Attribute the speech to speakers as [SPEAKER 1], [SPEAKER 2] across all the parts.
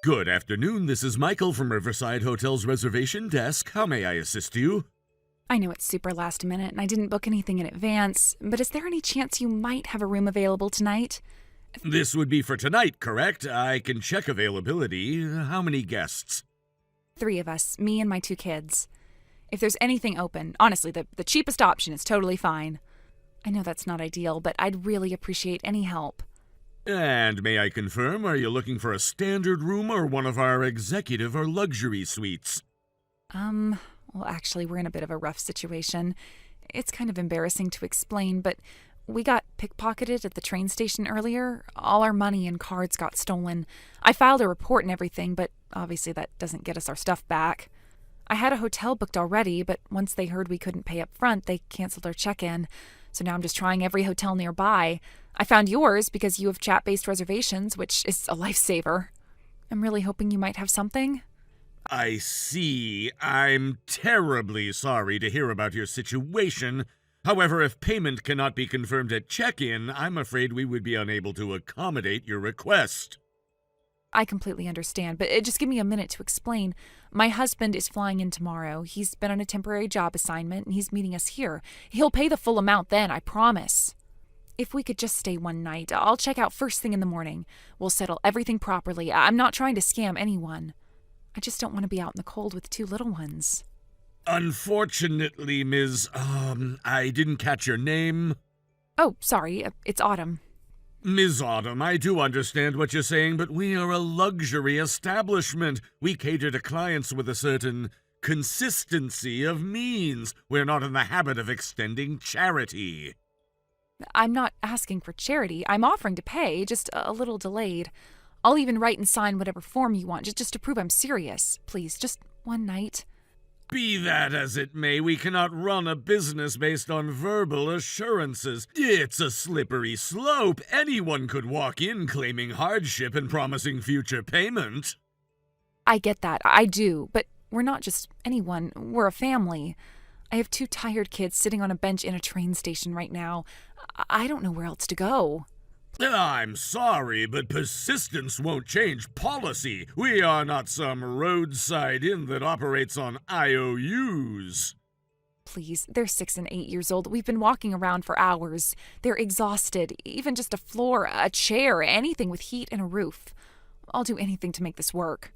[SPEAKER 1] Good afternoon, this is Michael from Riverside Hotel's reservation desk. How may I assist you?
[SPEAKER 2] I know it's super last minute and I didn't book anything in advance, but is there any chance you might have a room available tonight?
[SPEAKER 1] This would be for tonight, correct? I can check availability. How many guests?
[SPEAKER 2] 3 of us, me and my 2 kids. If there's anything open, honestly, the cheapest option is totally fine. I know that's not ideal, but I'd really appreciate any help.
[SPEAKER 1] And may I confirm, are you looking for a standard room or one of our executive or luxury suites?
[SPEAKER 2] Well, actually, we're in a bit of a rough situation. It's kind of embarrassing to explain, but we got pickpocketed at the train station earlier. All our money and cards got stolen. I filed a report and everything, but obviously that doesn't get us our stuff back. I had a hotel booked already, but once they heard we couldn't pay up front, they canceled our check-in. So now I'm just trying every hotel nearby. I found yours because you have chat-based reservations, which is a lifesaver. I'm really hoping you might have something.
[SPEAKER 1] I see. I'm terribly sorry to hear about your situation. However, if payment cannot be confirmed at check-in, I'm afraid we would be unable to accommodate your request.
[SPEAKER 2] I completely understand, but just give me a minute to explain. My husband is flying in tomorrow. He's been on a temporary job assignment, and he's meeting us here. He'll pay the full amount then, I promise. If we could just stay one night, I'll check out first thing in the morning. We'll settle everything properly. I'm not trying to scam anyone. I just don't want to be out in the cold with 2 little ones.
[SPEAKER 1] Unfortunately, Ms. I didn't catch your name.
[SPEAKER 2] Oh, sorry. It's Autumn.
[SPEAKER 1] Ms. Autumn, I do understand what you're saying, but we are a luxury establishment. We cater to clients with a certain consistency of means. We're not in the habit of extending charity.
[SPEAKER 2] I'm not asking for charity. I'm offering to pay, just a little delayed. I'll even write and sign whatever form you want, just to prove I'm serious. Please, just one night.
[SPEAKER 1] Be that as it may, we cannot run a business based on verbal assurances. It's a slippery slope. Anyone could walk in claiming hardship and promising future payment.
[SPEAKER 2] I get that. I do. But we're not just anyone. We're a family. I have 2 tired kids sitting on a bench in a train station right now. I don't know where else to go.
[SPEAKER 1] I'm sorry, but persistence won't change policy. We are not some roadside inn that operates on IOUs.
[SPEAKER 2] Please, they're 6 and 8 years old. We've been walking around for hours. They're exhausted. Even just a floor, a chair, anything with heat and a roof. I'll do anything to make this work.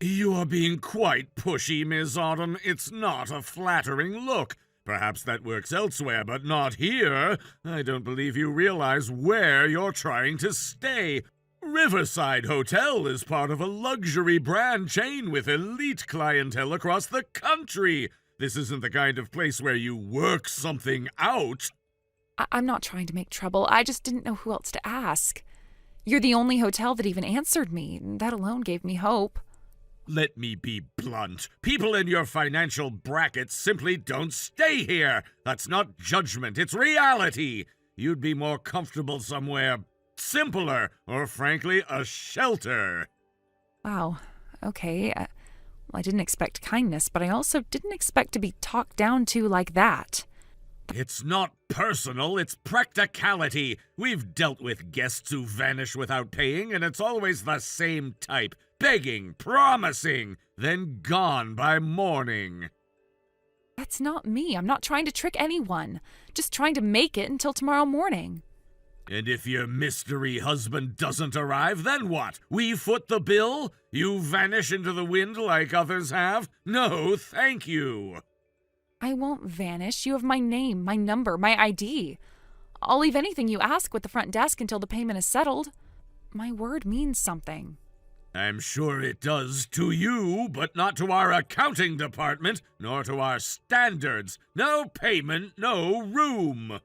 [SPEAKER 1] You are being quite pushy, Ms. Autumn. It's not a flattering look. Perhaps that works elsewhere, but not here. I don't believe you realize where you're trying to stay. Riverside Hotel is part of a luxury brand chain with elite clientele across the country. This isn't the kind of place where you work something out.
[SPEAKER 2] I'm not trying to make trouble. I just didn't know who else to ask. You're the only hotel that even answered me. That alone gave me hope.
[SPEAKER 1] Let me be blunt. People in your financial brackets simply don't stay here. That's not judgment, it's reality. You'd be more comfortable somewhere simpler, or frankly, a shelter.
[SPEAKER 2] Wow. Okay. Well, I didn't expect kindness, but I also didn't expect to be talked down to like that.
[SPEAKER 1] It's not personal, it's practicality. We've dealt with guests who vanish without paying, and it's always the same type. Begging, promising, then gone by morning.
[SPEAKER 2] That's not me. I'm not trying to trick anyone. Just trying to make it until tomorrow morning.
[SPEAKER 1] And if your mystery husband doesn't arrive, then what? We foot the bill? You vanish into the wind like others have? No, thank you.
[SPEAKER 2] I won't vanish. You have my name, my number, my ID. I'll leave anything you ask with the front desk until the payment is settled. My word means something.
[SPEAKER 1] I'm sure it does to you, but not to our accounting department, nor to our standards. No payment, no room.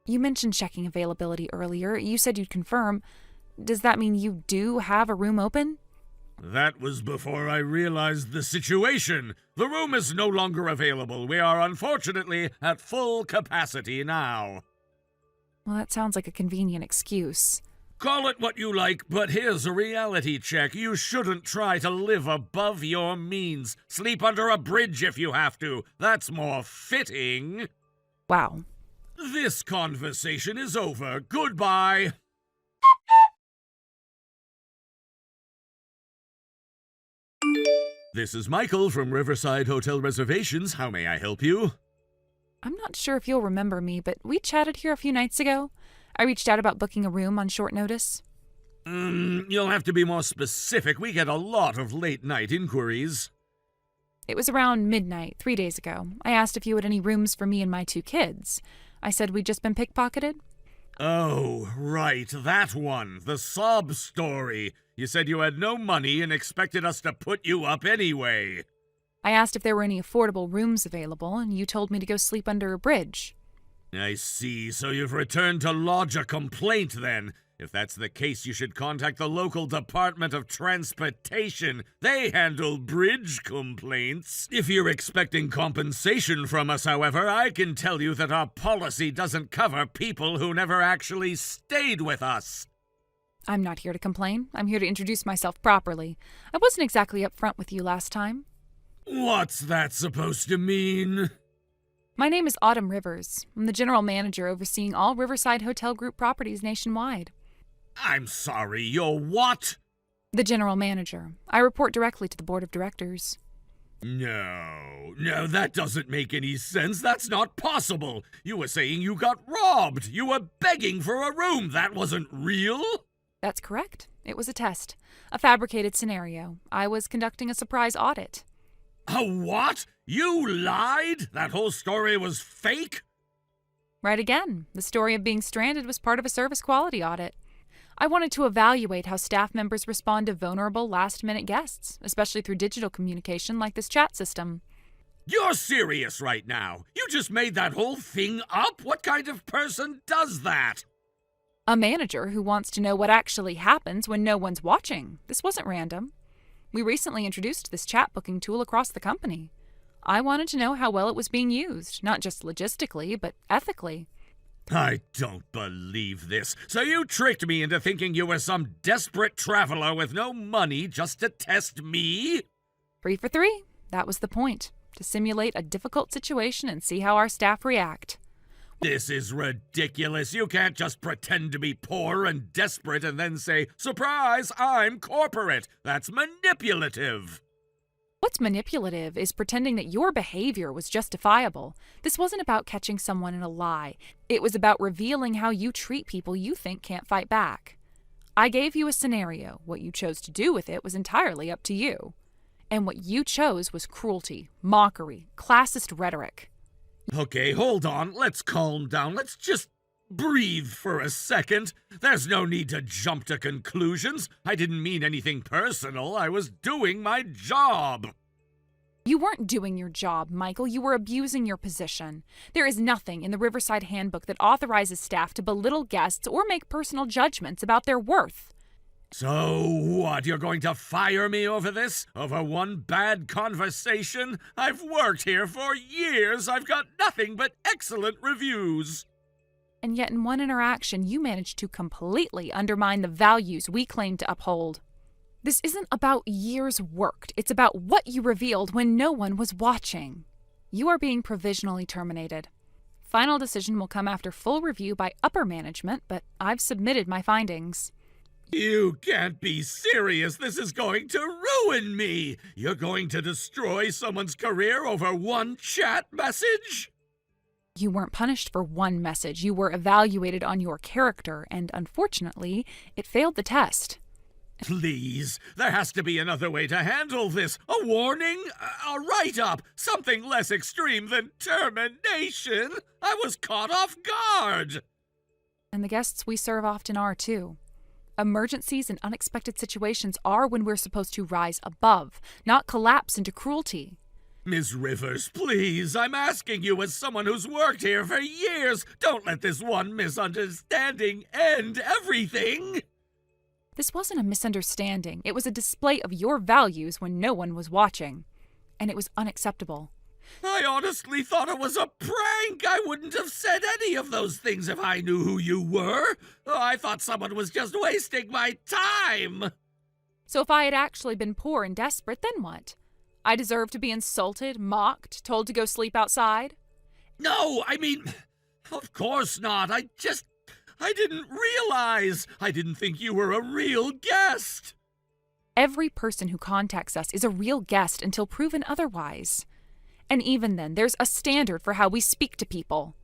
[SPEAKER 2] You mentioned checking availability earlier. You said you'd confirm. Does that mean you do have a room open?
[SPEAKER 1] That was before I realized the situation. The room is no longer available. We are unfortunately at full capacity now.
[SPEAKER 2] Well, that sounds like a convenient excuse.
[SPEAKER 1] Call it what you like, but here's a reality check. You shouldn't try to live above your means. Sleep under a bridge if you have to. That's more fitting.
[SPEAKER 2] Wow.
[SPEAKER 1] This conversation is over. Goodbye. This is Michael from Riverside Hotel Reservations. How may I help you?
[SPEAKER 2] I'm not sure if you'll remember me, but we chatted here a few nights ago. I reached out about booking a room on short notice.
[SPEAKER 1] You'll have to be more specific. We get a lot of late-night inquiries.
[SPEAKER 2] It was around midnight 3 days ago. I asked if you had any rooms for me and my 2 kids. I said we'd just been pickpocketed.
[SPEAKER 1] Oh, right, that one. The sob story. You said you had no money and expected us to put you up anyway.
[SPEAKER 2] I asked if there were any affordable rooms available, and you told me to go sleep under a bridge.
[SPEAKER 1] I see, so you've returned to lodge a complaint then. If that's the case, you should contact the local Department of Transportation. They handle bridge complaints. If you're expecting compensation from us, however, I can tell you that our policy doesn't cover people who never actually stayed with us.
[SPEAKER 2] I'm not here to complain. I'm here to introduce myself properly. I wasn't exactly upfront with you last time.
[SPEAKER 1] What's that supposed to mean?
[SPEAKER 2] My name is Autumn Rivers. I'm the general manager overseeing all Riverside Hotel Group properties nationwide.
[SPEAKER 1] I'm sorry, you're what?
[SPEAKER 2] The general manager. I report directly to the board of directors.
[SPEAKER 1] No, that doesn't make any sense. That's not possible. You were saying you got robbed. You were begging for a room. That wasn't real?
[SPEAKER 2] That's correct. It was a test. A fabricated scenario. I was conducting a surprise audit.
[SPEAKER 1] A what? You lied? That whole story was fake?
[SPEAKER 2] Right again. The story of being stranded was part of a service quality audit. I wanted to evaluate how staff members respond to vulnerable last-minute guests, especially through digital communication like this chat system.
[SPEAKER 1] You're serious right now? You just made that whole thing up? What kind of person does that?
[SPEAKER 2] A manager who wants to know what actually happens when no one's watching. This wasn't random. We recently introduced this chat booking tool across the company. I wanted to know how well it was being used, not just logistically, but ethically.
[SPEAKER 1] I don't believe this. So you tricked me into thinking you were some desperate traveler with no money just to test me?
[SPEAKER 2] 3 for 3. That was the point. To simulate a difficult situation and see how our staff react.
[SPEAKER 1] This is ridiculous. You can't just pretend to be poor and desperate and then say, "Surprise, I'm corporate." That's manipulative.
[SPEAKER 2] What's manipulative is pretending that your behavior was justifiable. This wasn't about catching someone in a lie. It was about revealing how you treat people you think can't fight back. I gave you a scenario. What you chose to do with it was entirely up to you. And what you chose was cruelty, mockery, classist rhetoric.
[SPEAKER 1] Okay, hold on. Let's calm down. Let's just breathe for a second. There's no need to jump to conclusions. I didn't mean anything personal. I was doing my job.
[SPEAKER 2] You weren't doing your job, Michael. You were abusing your position. There is nothing in the Riverside Handbook that authorizes staff to belittle guests or make personal judgments about their worth.
[SPEAKER 1] So what, you're going to fire me over this? Over one bad conversation? I've worked here for years. I've got nothing but excellent reviews.
[SPEAKER 2] And yet in one interaction, you managed to completely undermine the values we claim to uphold. This isn't about years worked. It's about what you revealed when no one was watching. You are being provisionally terminated. Final decision will come after full review by upper management, but I've submitted my findings.
[SPEAKER 1] You can't be serious. This is going to ruin me. You're going to destroy someone's career over one chat message?
[SPEAKER 2] You weren't punished for one message. You were evaluated on your character, and unfortunately, it failed the test.
[SPEAKER 1] Please, there has to be another way to handle this. A warning? A write-up? Something less extreme than termination? I was caught off guard.
[SPEAKER 2] And the guests we serve often are, too. Emergencies and unexpected situations are when we're supposed to rise above, not collapse into cruelty.
[SPEAKER 1] Ms. Rivers, please, I'm asking you as someone who's worked here for years, don't let this one misunderstanding end everything.
[SPEAKER 2] This wasn't a misunderstanding. It was a display of your values when no one was watching. And it was unacceptable.
[SPEAKER 1] I honestly thought it was a prank. I wouldn't have said any of those things if I knew who you were. I thought someone was just wasting my time.
[SPEAKER 2] So if I had actually been poor and desperate, then what? I deserve to be insulted, mocked, told to go sleep outside?
[SPEAKER 1] No, I mean, of course not. I didn't realize. I didn't think you were a real guest.
[SPEAKER 2] Every person who contacts us is a real guest until proven otherwise. And even then, there's a standard for how we speak to people.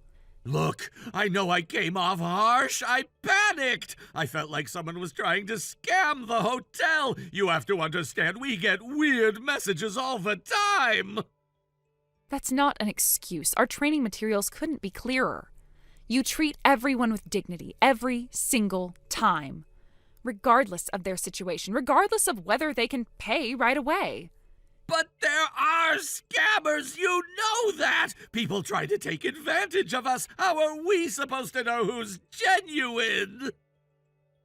[SPEAKER 1] Look, I know I came off harsh. I panicked. I felt like someone was trying to scam the hotel. You have to understand, we get weird messages all the time.
[SPEAKER 2] That's not an excuse. Our training materials couldn't be clearer. You treat everyone with dignity every single time, regardless of their situation, regardless of whether they can pay right away.
[SPEAKER 1] But there are scammers, you know that! People try to take advantage of us. How are we supposed to know who's genuine?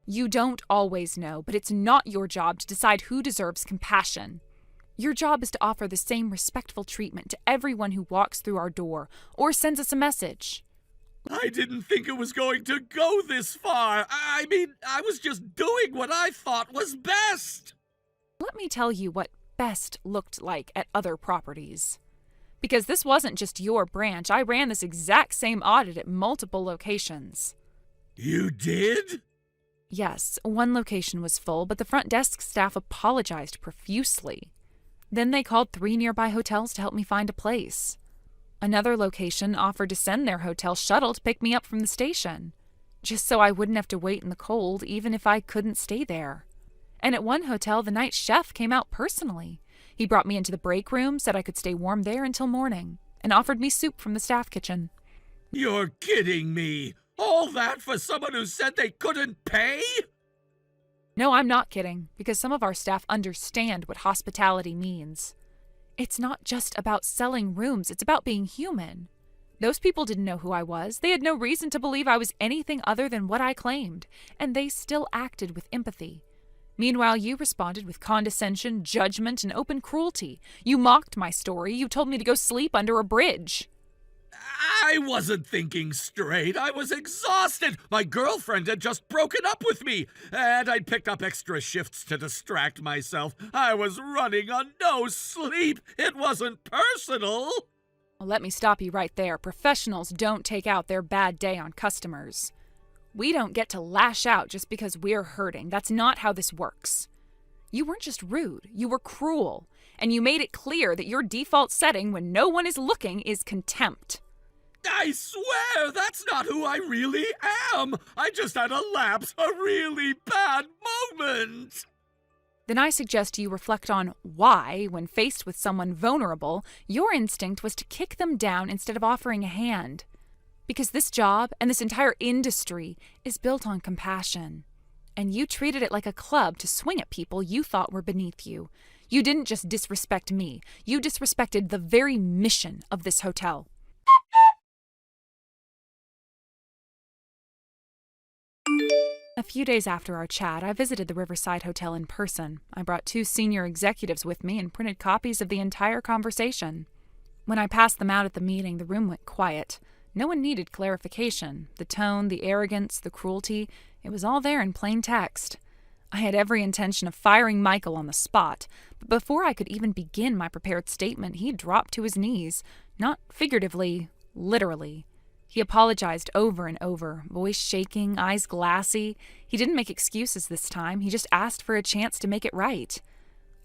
[SPEAKER 2] You don't always know, but it's not your job to decide who deserves compassion. Your job is to offer the same respectful treatment to everyone who walks through our door or sends us a message.
[SPEAKER 1] I didn't think it was going to go this far. I mean, I was just doing what I thought was best.
[SPEAKER 2] Let me tell you what best looked like at other properties. Because this wasn't just your branch. I ran this exact same audit at multiple locations.
[SPEAKER 1] You did?
[SPEAKER 2] Yes, one location was full, but the front desk staff apologized profusely. Then they called 3 nearby hotels to help me find a place. Another location offered to send their hotel shuttle to pick me up from the station, just so I wouldn't have to wait in the cold even if I couldn't stay there. And at one hotel, the night chef came out personally. He brought me into the break room, said I could stay warm there until morning, and offered me soup from the staff kitchen.
[SPEAKER 1] You're kidding me! All that for someone who said they couldn't pay?
[SPEAKER 2] No, I'm not kidding, because some of our staff understand what hospitality means. It's not just about selling rooms, it's about being human. Those people didn't know who I was. They had no reason to believe I was anything other than what I claimed, and they still acted with empathy. Meanwhile, you responded with condescension, judgment, and open cruelty. You mocked my story. You told me to go sleep under a bridge.
[SPEAKER 1] I wasn't thinking straight. I was exhausted. My girlfriend had just broken up with me, and I'd picked up extra shifts to distract myself. I was running on no sleep. It wasn't personal.
[SPEAKER 2] Well, let me stop you right there. Professionals don't take out their bad day on customers. We don't get to lash out just because we're hurting. That's not how this works. You weren't just rude, you were cruel, and you made it clear that your default setting when no one is looking is contempt.
[SPEAKER 1] I swear that's not who I really am. I just had a lapse, a really bad moment.
[SPEAKER 2] Then I suggest you reflect on why, when faced with someone vulnerable, your instinct was to kick them down instead of offering a hand. Because this job and this entire industry is built on compassion. And you treated it like a club to swing at people you thought were beneath you. You didn't just disrespect me. You disrespected the very mission of this hotel. A few days after our chat, I visited the Riverside Hotel in person. I brought 2 senior executives with me and printed copies of the entire conversation. When I passed them out at the meeting, the room went quiet. No one needed clarification. The tone, the arrogance, the cruelty, it was all there in plain text. I had every intention of firing Michael on the spot, but before I could even begin my prepared statement, he dropped to his knees, not figuratively, literally. He apologized over and over, voice shaking, eyes glassy. He didn't make excuses this time, he just asked for a chance to make it right.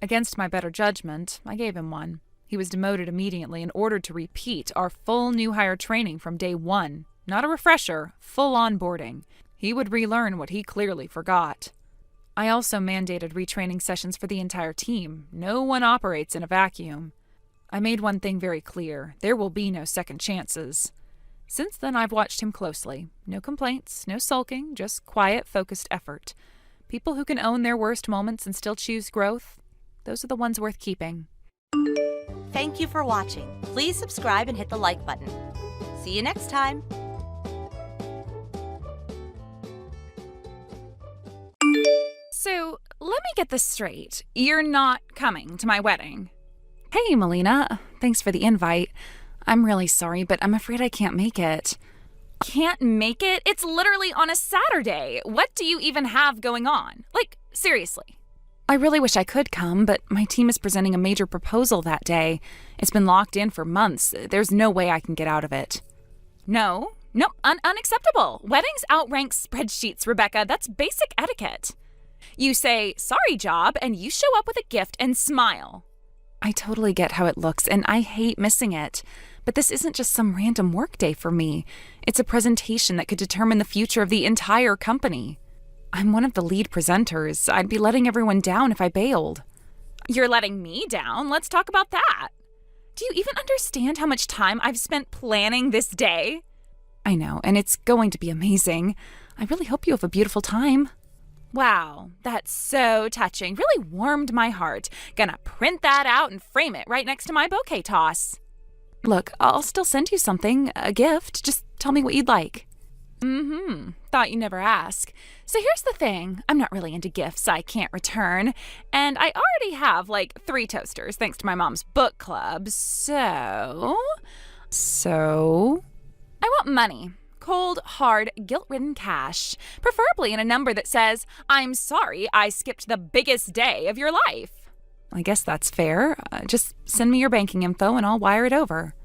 [SPEAKER 2] Against my better judgment, I gave him one. He was demoted immediately and ordered to repeat our full new hire training from day 1. Not a refresher, full onboarding. He would relearn what he clearly forgot. I also mandated retraining sessions for the entire team. No one operates in a vacuum. I made one thing very clear. There will be no second chances. Since then, I've watched him closely. No complaints, no sulking, just quiet, focused effort. People who can own their worst moments and still choose growth, those are the ones worth keeping.
[SPEAKER 3] Thank you for watching. Please subscribe and hit the like button. See you next time.
[SPEAKER 2] So, let me get this straight. You're not coming to my wedding. Hey, Melina. Thanks for the invite. I'm really sorry, but I'm afraid I can't make it. Can't make it? It's literally on a Saturday. What do you even have going on? Like, seriously. I really wish I could come, but my team is presenting a major proposal that day. It's been locked in for months. There's no way I can get out of it. No, unacceptable. Weddings outrank spreadsheets, Rebecca. That's basic etiquette. You say, sorry, job, and you show up with a gift and smile. I totally get how it looks, and I hate missing it. But this isn't just some random workday for me. It's a presentation that could determine the future of the entire company. I'm one of the lead presenters. I'd be letting everyone down if I bailed. You're letting me down? Let's talk about that. Do you even understand how much time I've spent planning this day? I know, and it's going to be amazing. I really hope you have a beautiful time. Wow, that's so touching. Really warmed my heart. Gonna print that out and frame it right next to my bouquet toss. Look, I'll still send you something, a gift. Just tell me what you'd like. Thought you never ask. So here's the thing. I'm not really into gifts I can't return. And I already have like 3 toasters thanks to my mom's book club. So I want money. Cold, hard, guilt-ridden cash. Preferably in a number that says, I'm sorry I skipped the biggest day of your life. I guess that's fair. Just send me your banking info and I'll wire it over.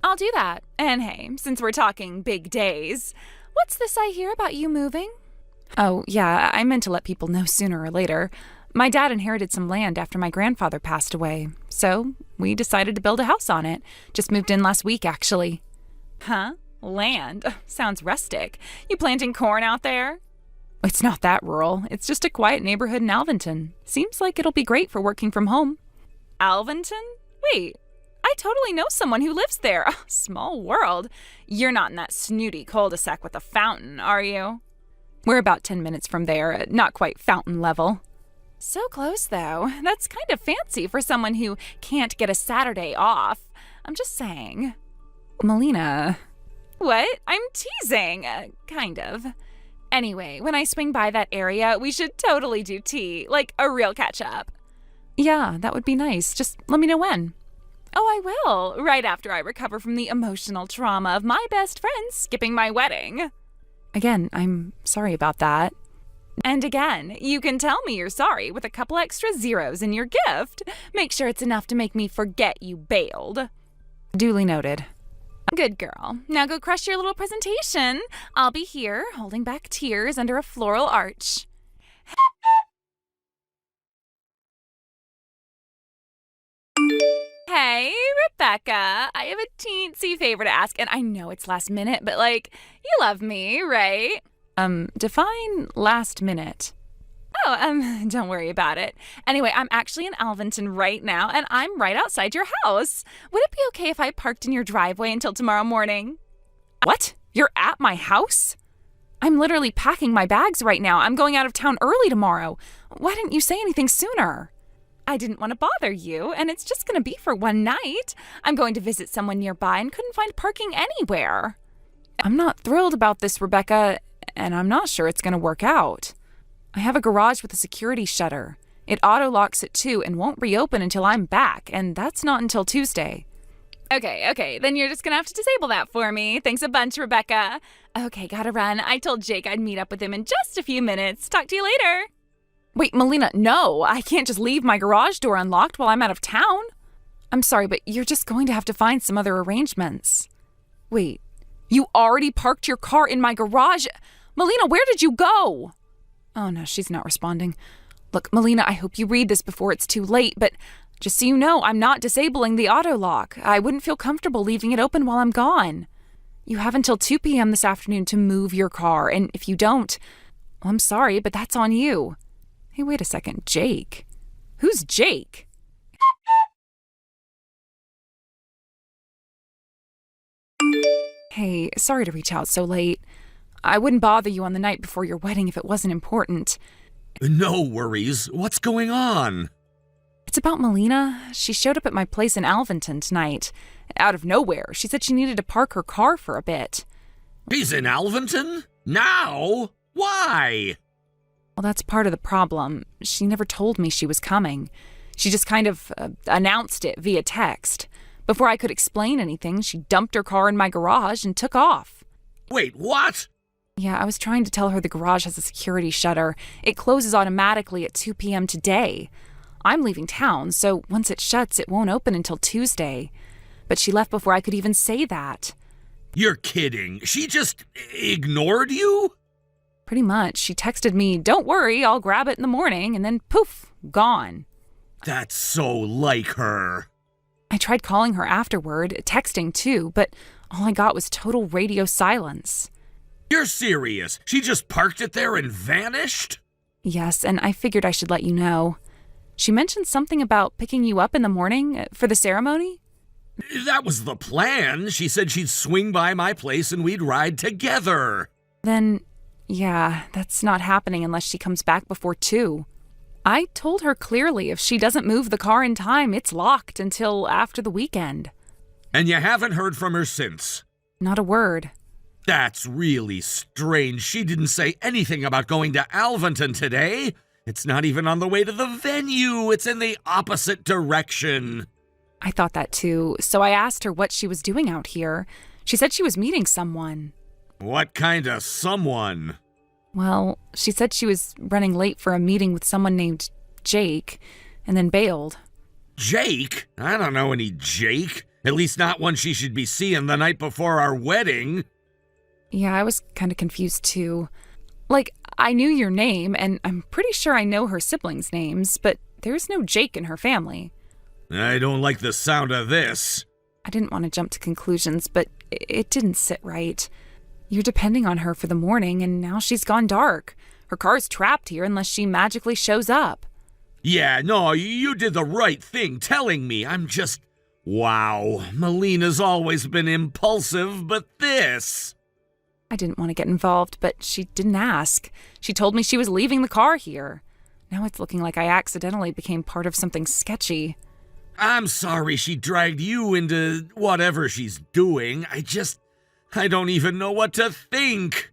[SPEAKER 2] I'll do that. And hey, since we're talking big days, what's this I hear about you moving? Oh, yeah, I meant to let people know sooner or later. My dad inherited some land after my grandfather passed away, so we decided to build a house on it. Just moved in last week, actually. Huh? Land? Sounds rustic. You planting corn out there? It's not that rural. It's just a quiet neighborhood in Alvinton. Seems like it'll be great for working from home. Alvinton? Wait, I totally know someone who lives there. Small world. You're not in that snooty cul-de-sac with a fountain, are you? We're about 10 minutes from there, not quite fountain level. So close, though. That's kind of fancy for someone who can't get a Saturday off. I'm just saying. Melina. What? I'm teasing. Kind of. Anyway, when I swing by that area, we should totally do tea, like a real catch-up. Yeah, that would be nice. Just let me know when. Oh, I will, right after I recover from the emotional trauma of my best friend skipping my wedding. Again, I'm sorry about that. And again, you can tell me you're sorry with a couple extra zeros in your gift. Make sure it's enough to make me forget you bailed. Duly noted. Good girl. Now go crush your little presentation. I'll be here, holding back tears under a floral arch. Hey, Rebecca. I have a teensy favor to ask, and I know it's last minute, but you love me, right? Define last minute. Oh, don't worry about it. Anyway, I'm actually in Alvinton right now, and I'm right outside your house. Would it be okay if I parked in your driveway until tomorrow morning? What? You're at my house? I'm literally packing my bags right now. I'm going out of town early tomorrow. Why didn't you say anything sooner? I didn't want to bother you, and it's just going to be for one night. I'm going to visit someone nearby and couldn't find parking anywhere. I'm not thrilled about this, Rebecca, and I'm not sure it's going to work out. I have a garage with a security shutter. It auto-locks at 2 and won't reopen until I'm back, and that's not until Tuesday. Okay, then you're just gonna have to disable that for me. Thanks a bunch, Rebecca. Okay, gotta run. I told Jake I'd meet up with him in just a few minutes. Talk to you later. Wait, Melina, no, I can't just leave my garage door unlocked while I'm out of town. I'm sorry, but you're just going to have to find some other arrangements. Wait, you already parked your car in my garage? Melina, where did you go? Oh no, she's not responding. Look, Melina, I hope you read this before it's too late, but just so you know, I'm not disabling the auto lock. I wouldn't feel comfortable leaving it open while I'm gone. You have until 2 p.m. this afternoon to move your car, and if you don't, well, I'm sorry, but that's on you. Hey, wait a second, Jake? Who's Jake? Hey, sorry to reach out so late. I wouldn't bother you on the night before your wedding if it wasn't important.
[SPEAKER 1] No worries. What's going on?
[SPEAKER 2] It's about Melina. She showed up at my place in Alvinton tonight. Out of nowhere, she said she needed to park her car for a bit.
[SPEAKER 1] He's in Alvinton? Now? Why?
[SPEAKER 2] Well, that's part of the problem. She never told me she was coming. She just kind of announced it via text. Before I could explain anything, she dumped her car in my garage and took off.
[SPEAKER 1] Wait, what?
[SPEAKER 2] Yeah, I was trying to tell her the garage has a security shutter. It closes automatically at 2 p.m. today. I'm leaving town, so once it shuts, it won't open until Tuesday. But she left before I could even say that.
[SPEAKER 1] You're kidding. She just ignored you?
[SPEAKER 2] Pretty much. She texted me, "Don't worry, I'll grab it in the morning," and then poof, gone.
[SPEAKER 1] That's so like her.
[SPEAKER 2] I tried calling her afterward, texting too, but all I got was total radio silence.
[SPEAKER 1] You're serious? She just parked it there and vanished?
[SPEAKER 2] Yes, and I figured I should let you know. She mentioned something about picking you up in the morning for the ceremony?
[SPEAKER 1] That was the plan. She said she'd swing by my place and we'd ride together.
[SPEAKER 2] Then, yeah, that's not happening unless she comes back before 2. I told her clearly if she doesn't move the car in time, it's locked until after the weekend.
[SPEAKER 1] And you haven't heard from her since?
[SPEAKER 2] Not a word.
[SPEAKER 1] That's really strange. She didn't say anything about going to Alvinton today. It's not even on the way to the venue. It's in the opposite direction.
[SPEAKER 2] I thought that too, so I asked her what she was doing out here. She said she was meeting someone.
[SPEAKER 1] What kind of someone?
[SPEAKER 2] Well, she said she was running late for a meeting with someone named Jake, and then bailed.
[SPEAKER 1] Jake? I don't know any Jake. At least not one she should be seeing the night before our wedding.
[SPEAKER 2] Yeah, I was kind of confused too. Like, I knew your name, and I'm pretty sure I know her siblings' names, but there's no Jake in her family.
[SPEAKER 1] I don't like the sound of this.
[SPEAKER 2] I didn't want to jump to conclusions, but it didn't sit right. You're depending on her for the morning, and now she's gone dark. Her car's trapped here unless she magically shows up.
[SPEAKER 1] Yeah, no, you did the right thing telling me. Wow, Melina's always been impulsive, but this...
[SPEAKER 2] I didn't want to get involved, but she didn't ask. She told me she was leaving the car here. Now it's looking like I accidentally became part of something sketchy.
[SPEAKER 1] I'm sorry she dragged you into whatever she's doing. I don't even know what to think.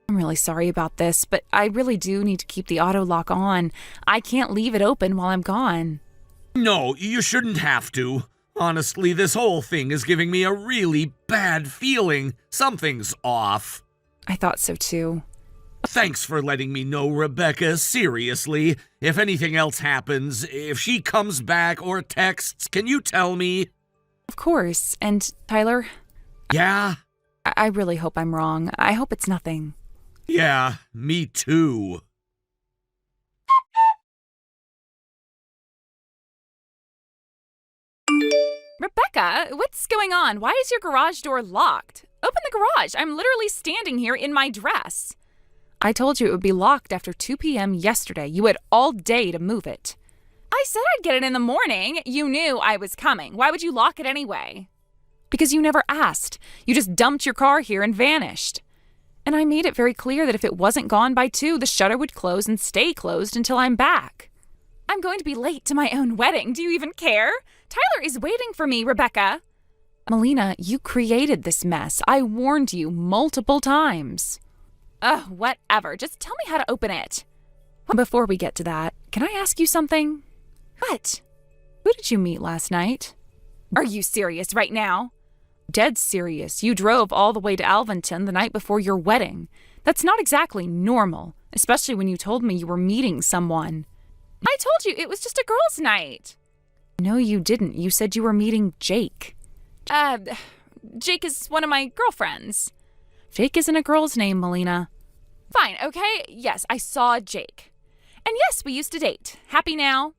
[SPEAKER 2] I'm really sorry about this, but I really do need to keep the auto lock on. I can't leave it open while I'm gone.
[SPEAKER 1] No, you shouldn't have to. Honestly, this whole thing is giving me a really bad feeling. Something's off.
[SPEAKER 2] I thought so too.
[SPEAKER 1] Thanks for letting me know, Rebecca. Seriously, if anything else happens, if she comes back or texts, can you tell me?
[SPEAKER 2] Of course. And Tyler?
[SPEAKER 1] Yeah?
[SPEAKER 2] I really hope I'm wrong. I hope it's nothing.
[SPEAKER 1] Yeah, me too.
[SPEAKER 2] Rebecca, what's going on? Why is your garage door locked? Open the garage. I'm literally standing here in my dress. I told you it would be locked after 2 p.m. yesterday. You had all day to move it. I said I'd get it in the morning. You knew I was coming. Why would you lock it anyway? Because you never asked. You just dumped your car here and vanished. And I made it very clear that if it wasn't gone by 2, the shutter would close and stay closed until I'm back. I'm going to be late to my own wedding. Do you even care? Tyler is waiting for me, Rebecca. Melina, you created this mess. I warned you multiple times. Ugh, whatever. Just tell me how to open it. Before we get to that, can I ask you something? What? Who did you meet last night? Are you serious right now? Dead serious. You drove all the way to Alvinton the night before your wedding. That's not exactly normal, especially when you told me you were meeting someone. I told you it was just a girls' night. No, you didn't. You said you were meeting Jake. Jake is one of my girlfriends. Jake isn't a girl's name, Melina. Fine, okay? Yes, I saw Jake. And yes, we used to date. Happy now?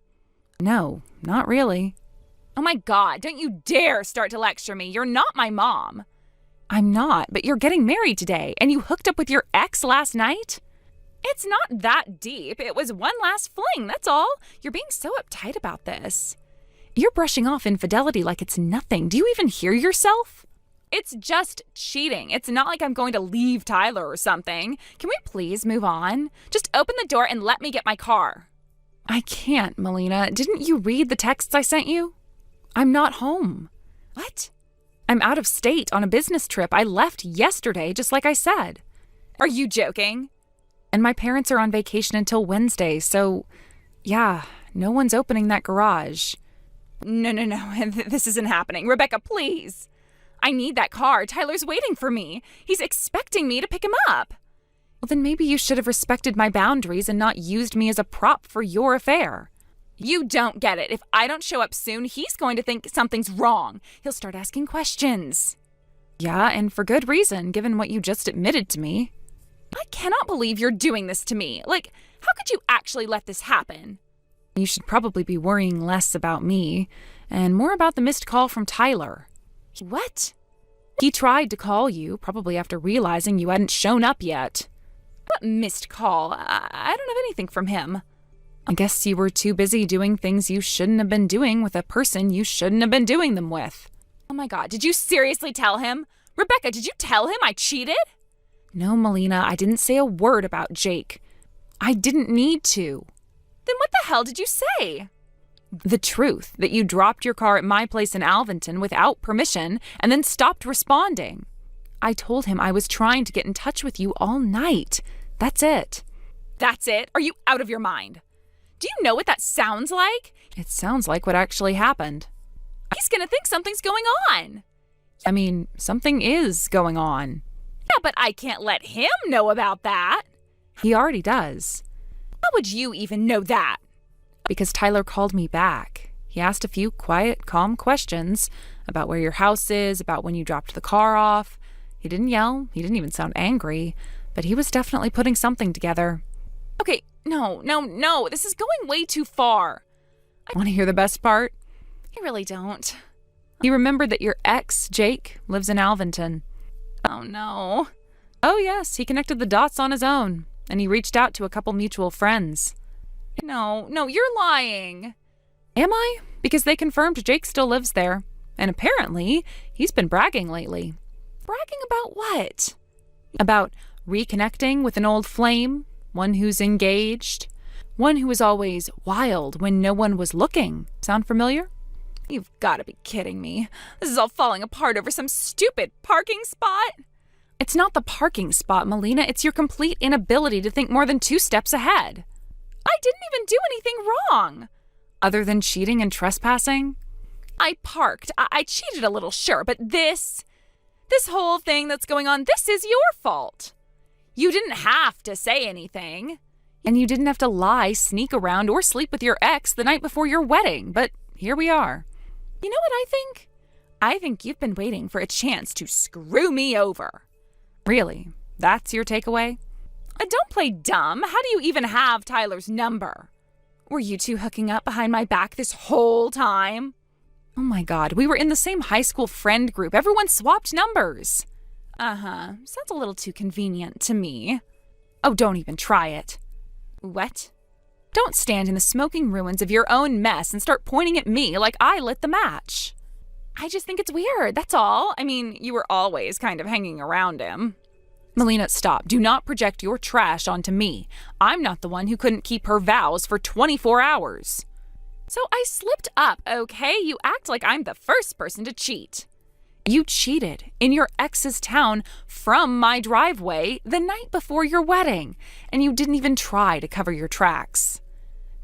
[SPEAKER 2] No, not really. Oh my God, don't you dare start to lecture me. You're not my mom. I'm not, but you're getting married today, and you hooked up with your ex last night? It's not that deep. It was one last fling, that's all. You're being so uptight about this. You're brushing off infidelity like it's nothing. Do you even hear yourself? It's just cheating. It's not like I'm going to leave Tyler or something. Can we please move on? Just open the door and let me get my car. I can't, Melina. Didn't you read the texts I sent you? I'm not home. What? I'm out of state on a business trip. I left yesterday, just like I said. Are you joking? And my parents are on vacation until Wednesday, so yeah, no one's opening that garage. No. This isn't happening. Rebecca, please. I need that car. Tyler's waiting for me. He's expecting me to pick him up. Well, then maybe you should have respected my boundaries and not used me as a prop for your affair. You don't get it. If I don't show up soon, he's going to think something's wrong. He'll start asking questions. Yeah, and for good reason, given what you just admitted to me. I cannot believe you're doing this to me. Like, how could you actually let this happen? You should probably be worrying less about me and more about the missed call from Tyler. What? He tried to call you, probably after realizing you hadn't shown up yet. What missed call? I don't have anything from him. I guess you were too busy doing things you shouldn't have been doing with a person you shouldn't have been doing them with. Oh my God, did you seriously tell him? Rebecca, did you tell him I cheated? No, Melina, I didn't say a word about Jake. I didn't need to. Then what the hell did you say? The truth, that you dropped your car at my place in Alvinton without permission and then stopped responding. I told him I was trying to get in touch with you all night. That's it. That's it? Are you out of your mind? Do you know what that sounds like? It sounds like what actually happened. He's gonna think something's going on. I mean, something is going on. Yeah, but I can't let him know about that. He already does. How would you even know that? Because Tyler called me back. He asked a few quiet, calm questions about where your house is, about when you dropped the car off. He didn't yell. He didn't even sound angry. But he was definitely putting something together. Okay, no. This is going way too far. I want to hear the best part? I really don't. He remembered that your ex, Jake, lives in Alvinton. Oh, no. Oh, yes, he connected the dots on his own. And he reached out to a couple mutual friends. No, you're lying. Am I? Because they confirmed Jake still lives there. And apparently, he's been bragging lately. Bragging about what? About reconnecting with an old flame, one who's engaged, one who was always wild when no one was looking. Sound familiar? You've got to be kidding me. This is all falling apart over some stupid parking spot. It's not the parking spot, Melina. It's your complete inability to think more than 2 steps ahead. I didn't even do anything wrong. Other than cheating and trespassing? I parked. I cheated a little, sure, but this whole thing that's going on, this is your fault. You didn't have to say anything. And you didn't have to lie, sneak around, or sleep with your ex the night before your wedding, but here we are. You know what I think? I think you've been waiting for a chance to screw me over. Really? That's your takeaway? Don't play dumb. How do you even have Tyler's number? Were you two hooking up behind my back this whole time? Oh my God, we were in the same high school friend group. Everyone swapped numbers. Sounds a little too convenient to me. Oh, don't even try it. What? Don't stand in the smoking ruins of your own mess and start pointing at me like I lit the match. I just think it's weird, that's all. I mean, you were always kind of hanging around him. Melina, stop. Do not project your trash onto me. I'm not the one who couldn't keep her vows for 24 hours. So I slipped up, okay? You act like I'm the first person to cheat. You cheated in your ex's town from my driveway the night before your wedding, and you didn't even try to cover your tracks.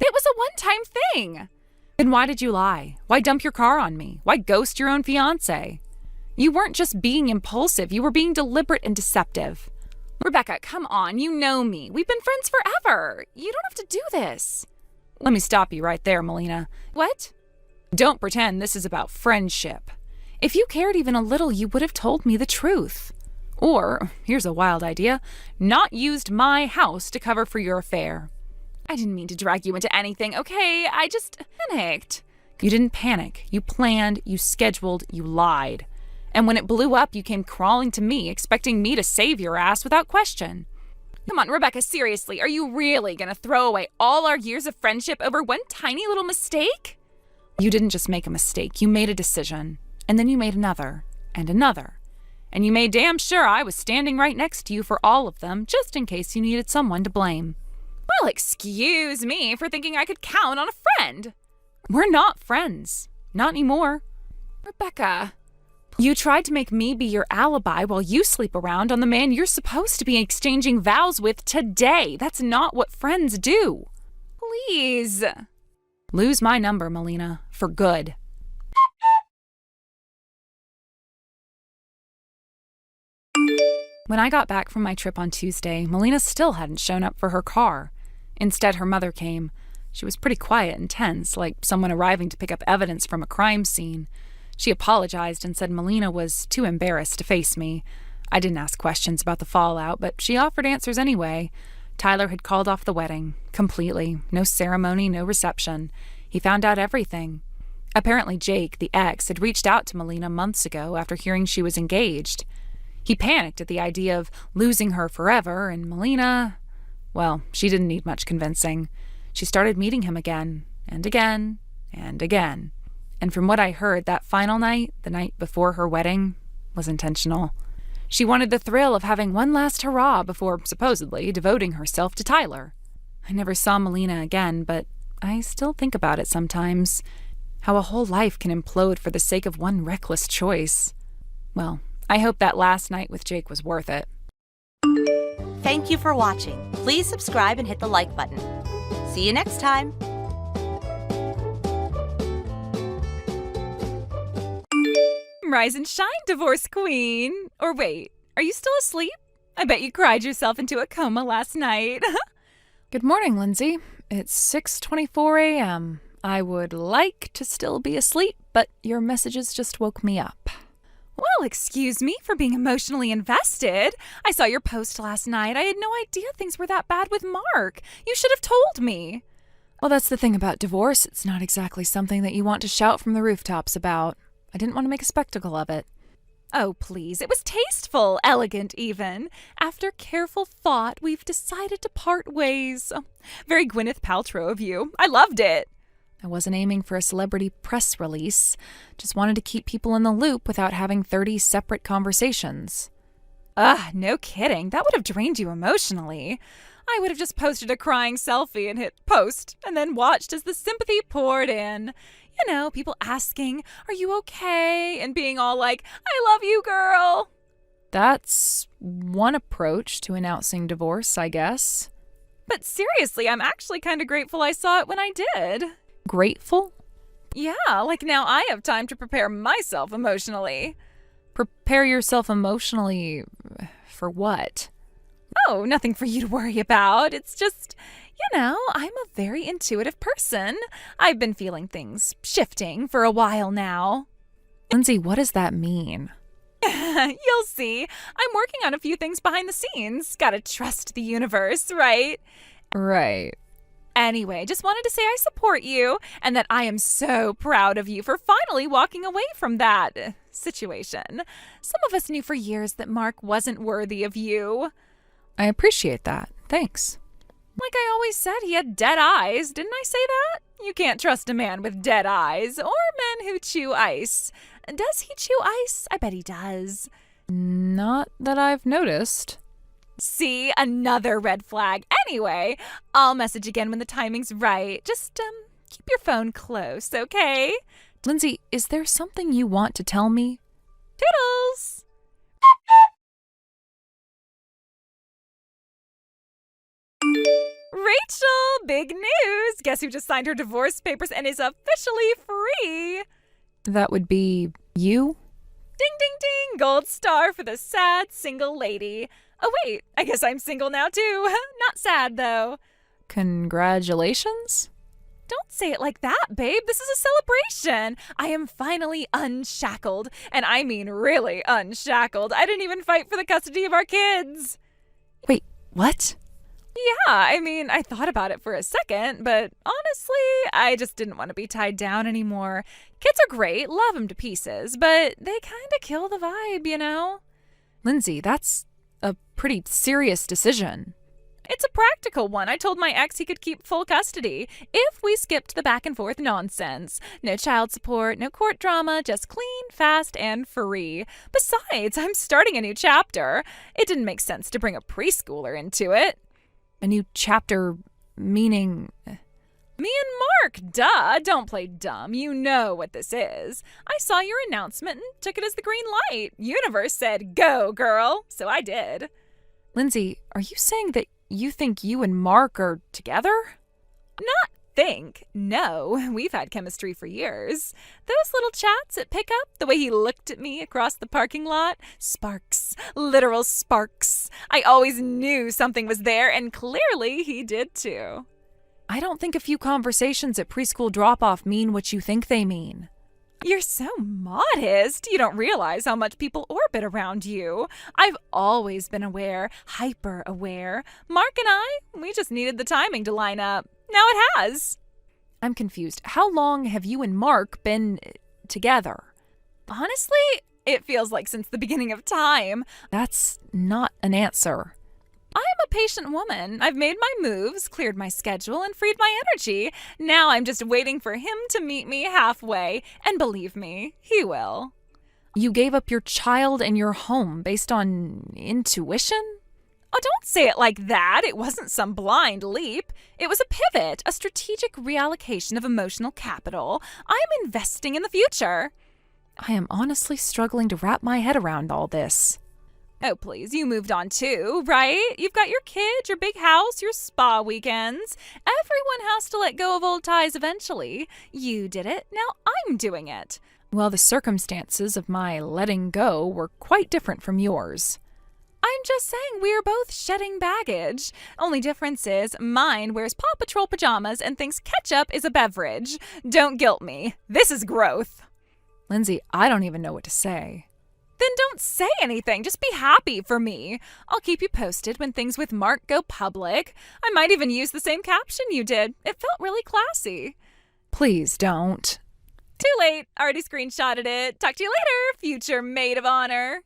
[SPEAKER 2] It was a one-time thing. Then why did you lie? Why dump your car on me? Why ghost your own fiancé? You weren't just being impulsive, you were being deliberate and deceptive. Rebecca, come on, you know me. We've been friends forever. You don't have to do this. Let me stop you right there, Melina. What? Don't pretend this is about friendship. If you cared even a little, you would have told me the truth. Or, here's a wild idea, not used my house to cover for your affair. I didn't mean to drag you into anything, okay? I just panicked. You didn't panic. You planned, you scheduled, you lied. And when it blew up, you came crawling to me, expecting me to save your ass without question. Come on, Rebecca, seriously, are you really gonna throw away all our years of friendship over one tiny little mistake? You didn't just make a mistake, you made a decision. And then you made another, and another. And you made damn sure I was standing right next to you for all of them, just in case you needed someone to blame. Well, excuse me for thinking I could count on a friend. We're not friends. Not anymore. Rebecca, you tried to make me be your alibi while you sleep around on the man you're supposed to be exchanging vows with today. That's not what friends do. Please. Lose my number, Melina, for good. When I got back from my trip on Tuesday, Melina still hadn't shown up for her car. Instead, her mother came. She was pretty quiet and tense, like someone arriving to pick up evidence from a crime scene. She apologized and said Melina was too embarrassed to face me. I didn't ask questions about the fallout, but she offered answers anyway. Tyler had called off the wedding, completely. No ceremony, no reception. He found out everything. Apparently Jake, the ex, had reached out to Melina months ago after hearing she was engaged. He panicked at the idea of losing her forever, and Melina, well, she didn't need much convincing. She started meeting him again, and again, and again. And from what I heard, that final night, the night before her wedding, was intentional. She wanted the thrill of having one last hurrah before, supposedly, devoting herself to Tyler. I never saw Melina again, but I still think about it sometimes. How a whole life can implode for the sake of one reckless choice. Well, I hope that last night with Jake was worth it.
[SPEAKER 3] Thank you for watching. Please subscribe and hit the like button. See you next time.
[SPEAKER 2] Rise and shine, divorce queen. Or wait, are you still asleep? I bet you cried yourself into a coma last night. Good morning, Lindsay. It's 6:24 a.m. I would like to still be asleep, but your messages just woke me up. Well, excuse me for being emotionally invested. I saw your post last night. I had no idea things were that bad with Mark. You should have told me. Well, that's the thing about divorce. It's not exactly something that you want to shout from the rooftops about. I didn't want to make a spectacle of it. Oh, please. It was tasteful, elegant even. After careful thought, we've decided to part ways. Very Gwyneth Paltrow of you. I loved it. I wasn't aiming for a celebrity press release. Just wanted to keep people in the loop without having 30 separate conversations. No kidding. That would have drained you emotionally. I would have just posted a crying selfie and hit post, and then watched as the sympathy poured in. You know, people asking, "Are you okay?" and being all like, "I love you, girl." That's one approach to announcing divorce, I guess. But seriously, I'm actually kind of grateful I saw it when I did. Grateful? Yeah, like now I have time to prepare myself emotionally. Prepare yourself emotionally for what? Oh, nothing for you to worry about. It's just, I'm a very intuitive person. I've been feeling things shifting for a while now. Lindsay, what does that mean? You'll see. I'm working on a few things behind the scenes. Gotta trust the universe, right? Right. Anyway, just wanted to say I support you and that I am so proud of you for finally walking away from that situation. Some of us knew for years that Mark wasn't worthy of you. I appreciate that. Thanks. Like I always said, he had dead eyes. Didn't I say that? You can't trust a man with dead eyes or men who chew ice. Does he chew ice? I bet he does. Not that I've noticed. See, another red flag. Anyway, I'll message again when the timing's right. Just, keep your phone close, okay? Lindsay, is there something you want to tell me? Toodles! Rachel, big news! Guess who just signed her divorce papers and is officially free? That would be you? Ding, ding, ding! Gold star for the sad single lady. Oh, wait, I guess I'm single now, too. Not sad, though. Congratulations? Don't say it like that, babe. This is a celebration. I am finally unshackled. And I mean really unshackled. I didn't even fight for the custody of our kids. Wait, what? Yeah, I mean, I thought about it for a second, but honestly, I just didn't want to be tied down anymore. Kids are great, love them to pieces, but they kind of kill the vibe, you know? Lindsay, that's a pretty serious decision. It's a practical one. I told my ex he could keep full custody if we skipped the back and forth nonsense. No child support, no court drama, just clean, fast, and free. Besides, I'm starting a new chapter. It didn't make sense to bring a preschooler into it. A new chapter meaning... Me and Mark, duh. Don't play dumb. You know what this is. I saw your announcement and took it as the green light. Universe said, go, girl. So I did. Lindsay, are you saying that you think you and Mark are together? Not think. No, we've had chemistry for years. Those little chats at pickup, the way he looked at me across the parking lot, sparks, literal sparks. I always knew something was there, and clearly he did too. I don't think a few conversations at preschool drop-off mean what you think they mean. You're so modest. You don't realize how much people orbit around you. I've always been aware, hyper aware. Mark and I, we just needed the timing to line up. Now it has. I'm confused. How long have you and Mark been together? Honestly, it feels like since the beginning of time. That's not an answer. I'm a patient woman. I've made my moves, cleared my schedule, and freed my energy. Now I'm just waiting for him to meet me halfway. And believe me, he will. You gave up your child and your home based on intuition? Oh, don't say it like that. It wasn't some blind leap. It was a pivot, a strategic reallocation of emotional capital. I'm investing in the future. I am honestly struggling to wrap my head around all this. Oh, please, you moved on too, right? You've got your kids, your big house, your spa weekends. Everyone has to let go of old ties eventually. You did it, now I'm doing it. Well, the circumstances of my letting go were quite different from yours. I'm just saying we're both shedding baggage. Only difference is mine wears Paw Patrol pajamas and thinks ketchup is a beverage. Don't guilt me. This is growth. Lindsay, I don't even know what to say. Then don't say anything. Just be happy for me. I'll keep you posted when things with Mark go public. I might even use the same caption you did. It felt really classy. Please don't. Too late. Already screenshotted it. Talk to you later, future maid of honor.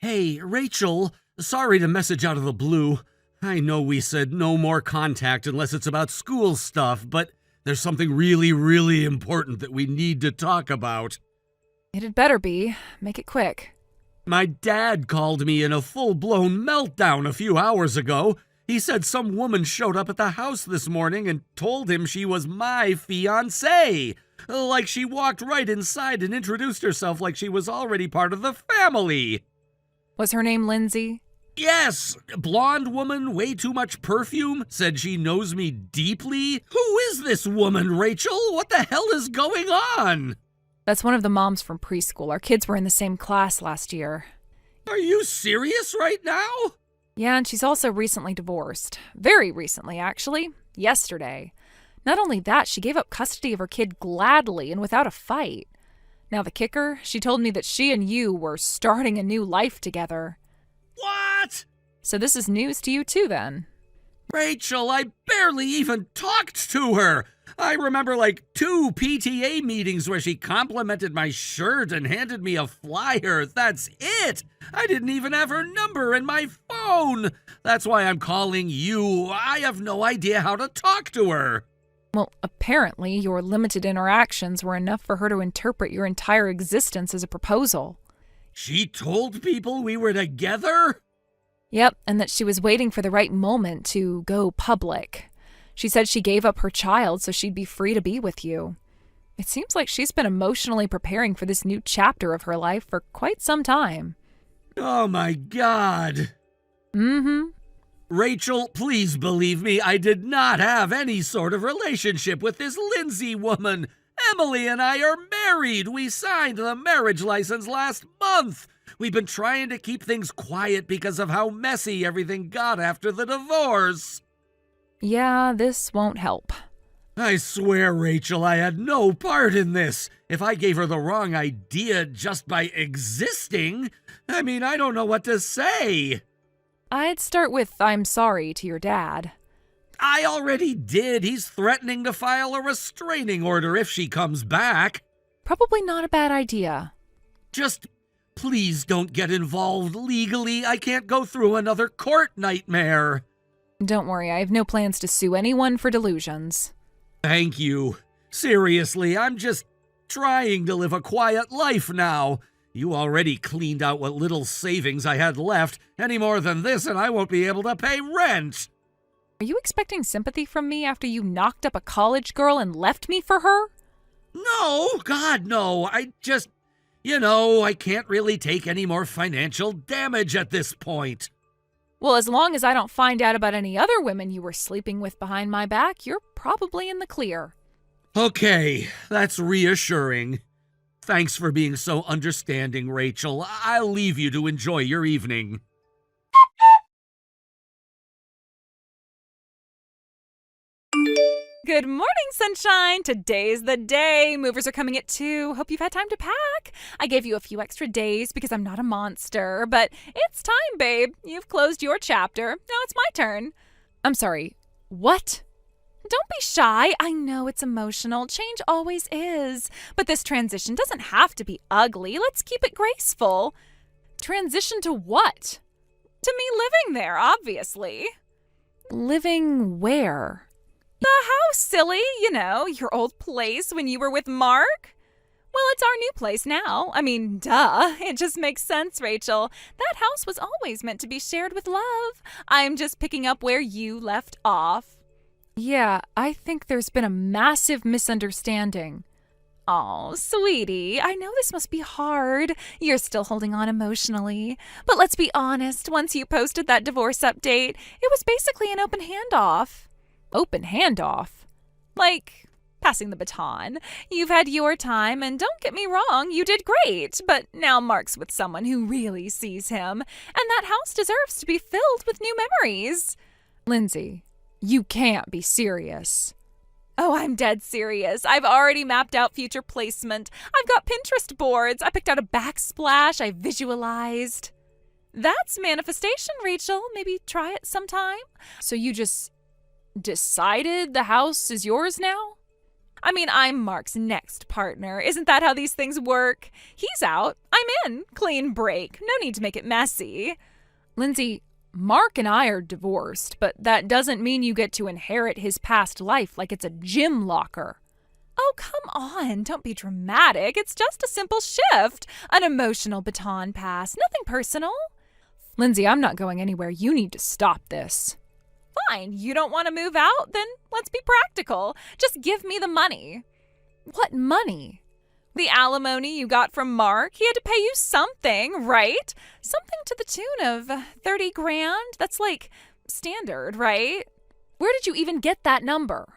[SPEAKER 1] Hey, Rachel. Sorry to message out of the blue. I know we said no more contact unless it's about school stuff, but there's something really, really important that we need to talk about.
[SPEAKER 2] It had better be. Make it quick.
[SPEAKER 1] My dad called me in a full-blown meltdown a few hours ago. He said some woman showed up at the house this morning and told him she was my fiancée. Like she walked right inside and introduced herself like she was already part of the family.
[SPEAKER 2] Was her name Lindsay?
[SPEAKER 1] Yes, blonde woman, way too much perfume, said she knows me deeply. Who is this woman, Rachel? What the hell is going on?
[SPEAKER 2] That's one of the moms from preschool. Our kids were in the same class last year.
[SPEAKER 1] Are you serious right now?
[SPEAKER 2] Yeah, and she's also recently divorced. Very recently, actually. Yesterday. Not only that, she gave up custody of her kid gladly and without a fight. Now the kicker, she told me that she and you were starting a new life together.
[SPEAKER 1] What?
[SPEAKER 2] So this is news to you too, then?
[SPEAKER 1] Rachel, I barely even talked to her. I remember like 2 PTA meetings where she complimented my shirt and handed me a flyer. That's it. I didn't even have her number in my phone. That's why I'm calling you. I have no idea how to talk to her.
[SPEAKER 2] Well, apparently your limited interactions were enough for her to interpret your entire existence as a proposal.
[SPEAKER 1] She told people we were together?
[SPEAKER 2] Yep, and that she was waiting for the right moment to go public. She said she gave up her child so she'd be free to be with you. It seems like she's been emotionally preparing for this new chapter of her life for quite some time.
[SPEAKER 1] Oh my God.
[SPEAKER 2] Mm-hmm.
[SPEAKER 1] Rachel, please believe me, I did not have any sort of relationship with this Lindsay woman. Emily and I are married. We signed the marriage license last month. We've been trying to keep things quiet because of how messy everything got after the divorce.
[SPEAKER 2] Yeah, this won't help.
[SPEAKER 1] I swear, Rachel, I had no part in this. If I gave her the wrong idea just by existing, I don't know what to say.
[SPEAKER 2] I'd start with I'm sorry to your dad.
[SPEAKER 1] I already did. He's threatening to file a restraining order if she comes back.
[SPEAKER 2] Probably not a bad idea.
[SPEAKER 1] Just please don't get involved legally. I can't go through another court nightmare.
[SPEAKER 2] Don't worry, I have no plans to sue anyone for delusions.
[SPEAKER 1] Thank you. Seriously, I'm just trying to live a quiet life now. You already cleaned out what little savings I had left. Any more than this and I won't be able to pay rent.
[SPEAKER 2] Are you expecting sympathy from me after you knocked up a college girl and left me for her?
[SPEAKER 1] No, God, no. I just, I can't really take any more financial damage at this point.
[SPEAKER 2] Well, as long as I don't find out about any other women you were sleeping with behind my back, you're probably in the clear.
[SPEAKER 1] Okay, that's reassuring. Thanks for being so understanding, Rachel. I'll leave you to enjoy your evening.
[SPEAKER 2] Good morning, sunshine. Today's the day. Movers are coming at 2. Hope you've had time to pack. I gave you a few extra days because I'm not a monster, but it's time, babe. You've closed your chapter. Now it's my turn. I'm sorry. What? Don't be shy. I know it's emotional. Change always is. But this transition doesn't have to be ugly. Let's keep it graceful. Transition to what? To me living there, obviously. Living where? The house, silly. You know, your old place when you were with Mark. Well, it's our new place now. I mean, duh. It just makes sense, Rachel. That house was always meant to be shared with love. I'm just picking up where you left off. Yeah, I think there's been a massive misunderstanding. Oh, sweetie, I know this must be hard. You're still holding on emotionally. But let's be honest, once you posted that divorce update, it was basically an open handoff. Open handoff? Like passing the baton. You've had your time, and don't get me wrong, you did great. But now Mark's with someone who really sees him, and that house deserves to be filled with new memories. Lindsay, you can't be serious. Oh, I'm dead serious. I've already mapped out future placement. I've got Pinterest boards. I picked out a backsplash. I visualized. That's manifestation, Rachel. Maybe try it sometime. So you just decided the house is yours now? I mean, I'm Mark's next partner. Isn't that how these things work? He's out. I'm in. Clean break. No need to make it messy. Lindsay, Mark and I are divorced, but that doesn't mean you get to inherit his past life like it's a gym locker. Oh, come on. Don't be dramatic. It's just a simple shift. An emotional baton pass. Nothing personal. Lindsay, I'm not going anywhere. You need to stop this. Fine. You don't want to move out? Then let's be practical. Just give me the money. What money? The alimony you got from Mark. He had to pay you something, right? Something to the tune of 30 grand. That's like standard, right? Where did you even get that number?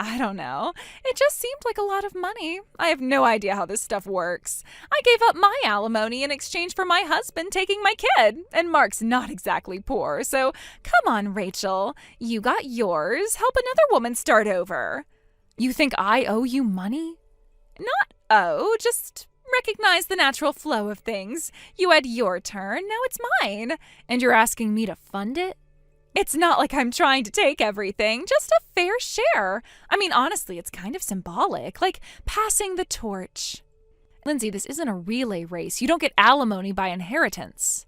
[SPEAKER 2] I don't know. It just seemed like a lot of money. I have no idea how this stuff works. I gave up my alimony in exchange for my husband taking my kid, and Mark's not exactly poor, so come on, Rachel. You got yours. Help another woman start over. You think I owe you money? Not owe, just recognize the natural flow of things. You had your turn, now it's mine. And you're asking me to fund it? It's not like I'm trying to take everything, just a fair share. I mean, honestly, it's kind of symbolic, like passing the torch. Lindsay, this isn't a relay race. You don't get alimony by inheritance.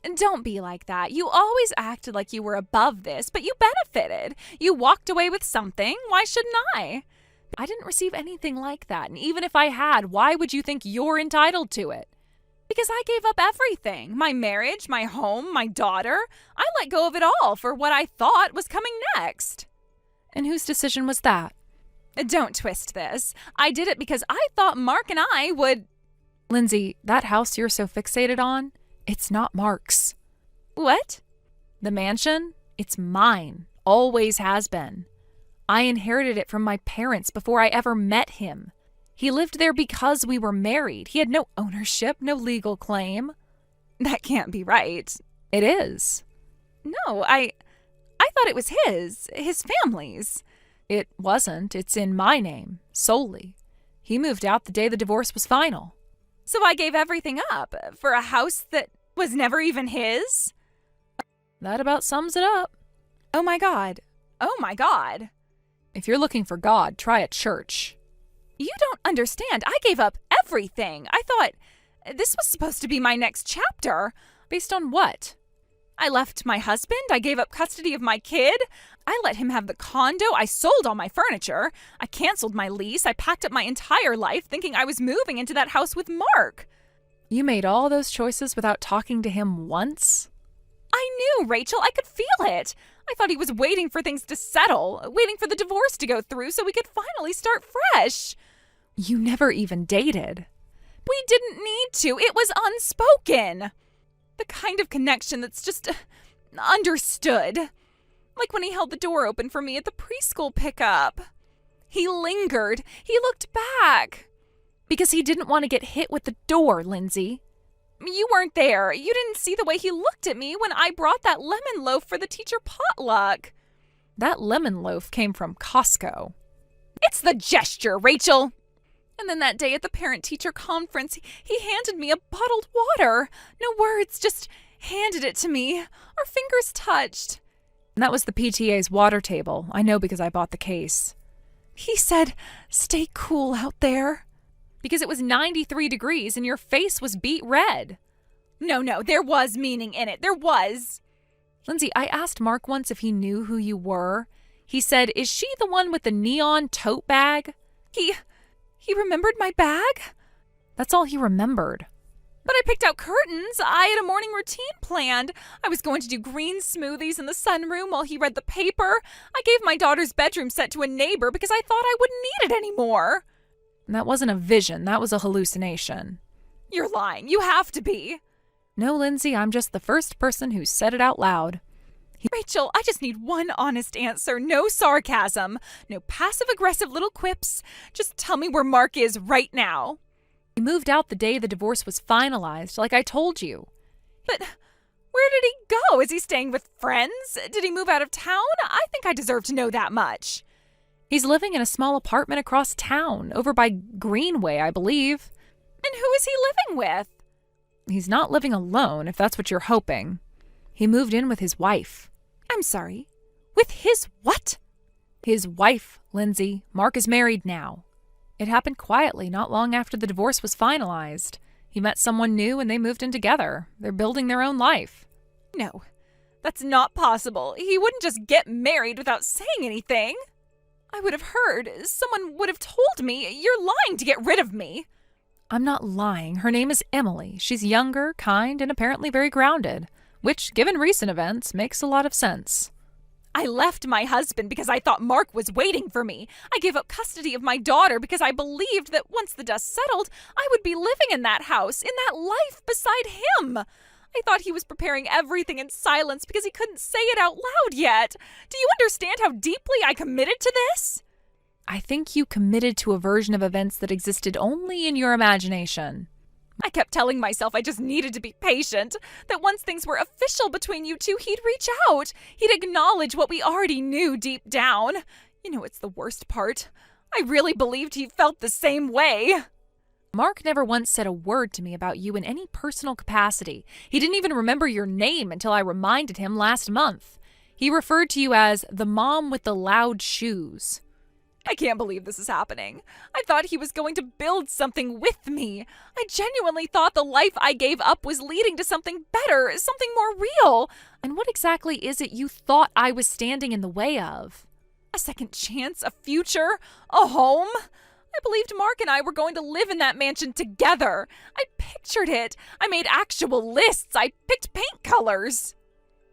[SPEAKER 2] And don't be like that. You always acted like you were above this, but you benefited. You walked away with something. Why shouldn't I? I didn't receive anything like that, and even if I had, why would you think you're entitled to it? Because I gave up everything. My marriage, my home, my daughter. I let go of it all for what I thought was coming next. And whose decision was that? Don't twist this. I did it because I thought Mark and I would... Lindsay, that house you're so fixated on, it's not Mark's. What? The mansion? It's mine. Always has been. I inherited it from my parents before I ever met him. He lived there because we were married. He had no ownership, no legal claim. That can't be right. It is. No, I thought it was his family's. It wasn't. It's in my name, solely. He moved out the day the divorce was final. So I gave everything up for a house that was never even his? That about sums it up. Oh my God. Oh my God. If you're looking for God, try a church. You don't understand. I gave up everything. I thought this was supposed to be my next chapter. Based on what? I left my husband. I gave up custody of my kid. I let him have the condo. I sold all my furniture. I canceled my lease. I packed up my entire life thinking I was moving into that house with Mark. You made all those choices without talking to him once? I knew, Rachel. I could feel it. I thought he was waiting for things to settle, waiting for the divorce to go through so we could finally start fresh. You never even dated. We didn't need to. It was unspoken. The kind of connection that's just understood. Like when he held the door open for me at the preschool pickup. He lingered. He looked back. Because he didn't want to get hit with the door, Lindsay. You weren't there. You didn't see the way he looked at me when I brought that lemon loaf for the teacher potluck. That lemon loaf came from Costco. It's the gesture, Rachel! And then that day at the parent-teacher conference, he handed me a bottled water. No words, just handed it to me. Our fingers touched. And that was the PTA's water table. I know because I bought the case. He said, "Stay cool out there." Because it was 93 degrees and your face was beet red. No, there was meaning in it. There was. Lindsay, I asked Mark once if he knew who you were. He said, "Is she the one with the neon tote bag?" He remembered my bag? That's all he remembered. But I picked out curtains. I had a morning routine planned. I was going to do green smoothies in the sunroom while he read the paper. I gave my daughter's bedroom set to a neighbor because I thought I wouldn't need it anymore. That wasn't a vision. That was a hallucination. You're lying. You have to be. No, Lindsay, I'm just the first person who said it out loud. Rachel, I just need one honest answer. No sarcasm. No passive-aggressive little quips. Just tell me where Mark is right now. He moved out the day the divorce was finalized, like I told you. But where did he go? Is he staying with friends? Did he move out of town? I think I deserve to know that much. He's living in a small apartment across town, over by Greenway, I believe. And who is he living with? He's not living alone, if that's what you're hoping. He moved in with his wife. I'm sorry. With his what? His wife, Lindsay. Mark is married now. It happened quietly not long after the divorce was finalized. He met someone new and they moved in together. They're building their own life. No, that's not possible. He wouldn't just get married without saying anything. I would have heard. Someone would have told me. You're lying to get rid of me. I'm not lying. Her name is Emily. She's younger, kind, and apparently very grounded, which, given recent events, makes a lot of sense. I left my husband because I thought Mark was waiting for me. I gave up custody of my daughter because I believed that once the dust settled, I would be living in that house, in that life beside him. I thought he was preparing everything in silence because he couldn't say it out loud yet. Do you understand how deeply I committed to this? I think you committed to a version of events that existed only in your imagination. I kept telling myself I just needed to be patient, that once things were official between you two, he'd reach out. He'd acknowledge what we already knew deep down. You know, it's the worst part. I really believed he felt the same way. Mark never once said a word to me about you in any personal capacity. He didn't even remember your name until I reminded him last month. He referred to you as the mom with the loud shoes. I can't believe this is happening. I thought he was going to build something with me. I genuinely thought the life I gave up was leading to something better, something more real. And what exactly is it you thought I was standing in the way of? A second chance, a future, a home? I believed Mark and I were going to live in that mansion together. I pictured it. I made actual lists. I picked paint colors.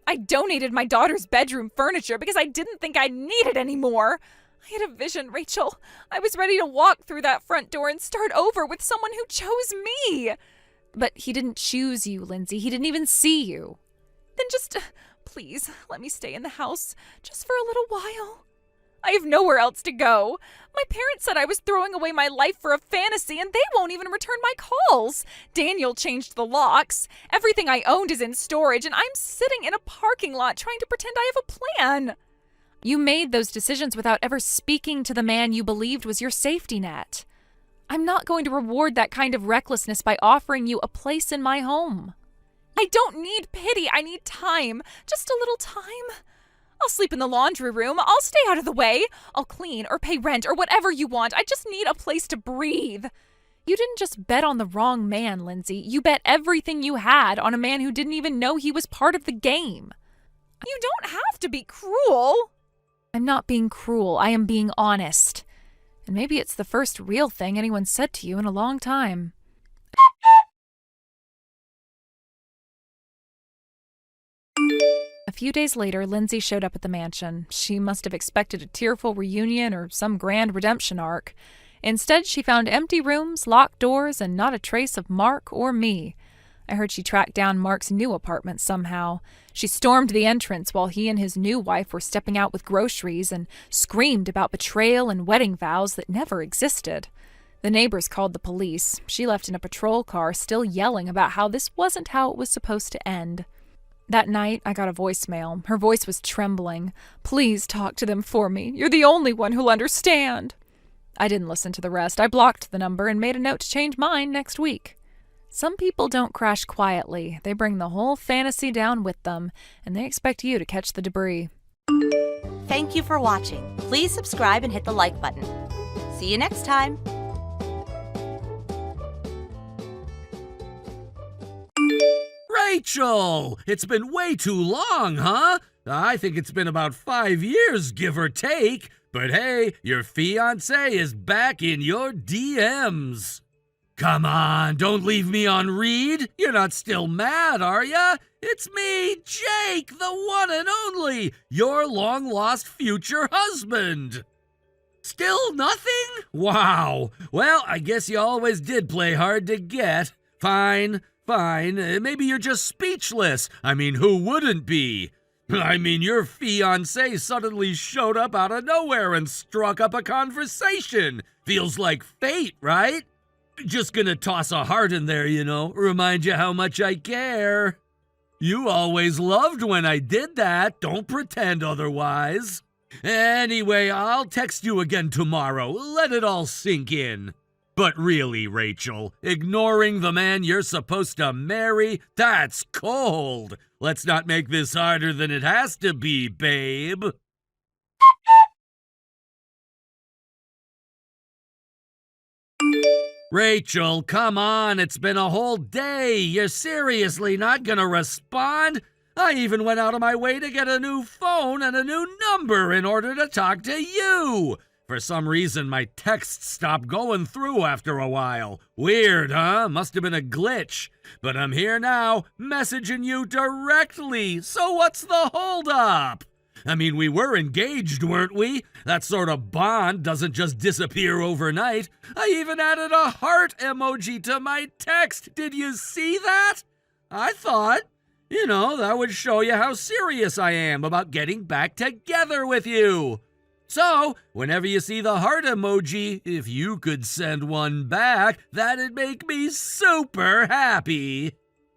[SPEAKER 2] I donated my daughter's bedroom furniture because I didn't think I needed any more. I had a vision, Rachel. I was ready to walk through that front door and start over with someone who chose me. But he didn't choose you, Lindsay. He didn't even see you. Then just, please, let me stay in the house just for a little while. I have nowhere else to go. My parents said I was throwing away my life for a fantasy, and they won't even return my calls. Daniel changed the locks. Everything I owned is in storage, and I'm sitting in a parking lot trying to pretend I have a plan. You made those decisions without ever speaking to the man you believed was your safety net. I'm not going to reward that kind of recklessness by offering you a place in my home. I don't need pity. I need time. Just a little time. I'll sleep in the laundry room. I'll stay out of the way. I'll clean or pay rent or whatever you want. I just need a place to breathe. You didn't just bet on the wrong man, Lindsay. You bet everything you had on a man who didn't even know he was part of the game. You don't have to be cruel. I'm not being cruel. I am being honest. And maybe it's the first real thing anyone said to you in a long time. A few days later, Lindsay showed up at the mansion. She must have expected a tearful reunion or some grand redemption arc. Instead, she found empty rooms, locked doors, and not a trace of Mark or me. I heard she tracked down Mark's new apartment somehow. She stormed the entrance while he and his new wife were stepping out with groceries and screamed about betrayal and wedding vows that never existed. The neighbors called the police. She left in a patrol car, still yelling about how this wasn't how it was supposed to end. That night, I got a voicemail. Her voice was trembling. "Please talk to them for me. You're the only one who'll understand." I didn't listen to the rest. I blocked the number and made a note to change mine next week. Some people don't crash quietly. They bring the whole fantasy down with them, and they expect you to catch the debris.
[SPEAKER 3] Thank you for watching. Please subscribe and hit the like button. See you next time.
[SPEAKER 1] Rachel! It's been way too long, huh? I think it's been about 5 years, give or take. But hey, your fiancé is back in your DMs. Come on, don't leave me on read. You're not still mad, are ya? It's me, Jake, the one and only, your long-lost future husband. Still nothing? Wow. Well, I guess you always did play hard to get. Fine. Maybe you're just speechless. I mean, who wouldn't be? I mean, your fiancé suddenly showed up out of nowhere and struck up a conversation. Feels like fate, right? Just gonna toss a heart in there, remind you how much I care. You always loved when I did that. Don't pretend otherwise. Anyway, I'll text you again tomorrow. Let it all sink in. But really, Rachel, ignoring the man you're supposed to marry, that's cold. Let's not make this harder than it has to be, babe. Rachel, come on, it's been a whole day. You're seriously not gonna respond? I even went out of my way to get a new phone and a new number in order to talk to you. For some reason, my texts stopped going through after a while. Weird, huh? Must have been a glitch. But I'm here now, messaging you directly. So what's the holdup? I mean, we were engaged, weren't we? That sort of bond doesn't just disappear overnight. I even added a heart emoji to my text. Did you see that? I thought, that would show you how serious I am about getting back together with you. So, whenever you see the heart emoji, if you could send one back, that'd make me super happy.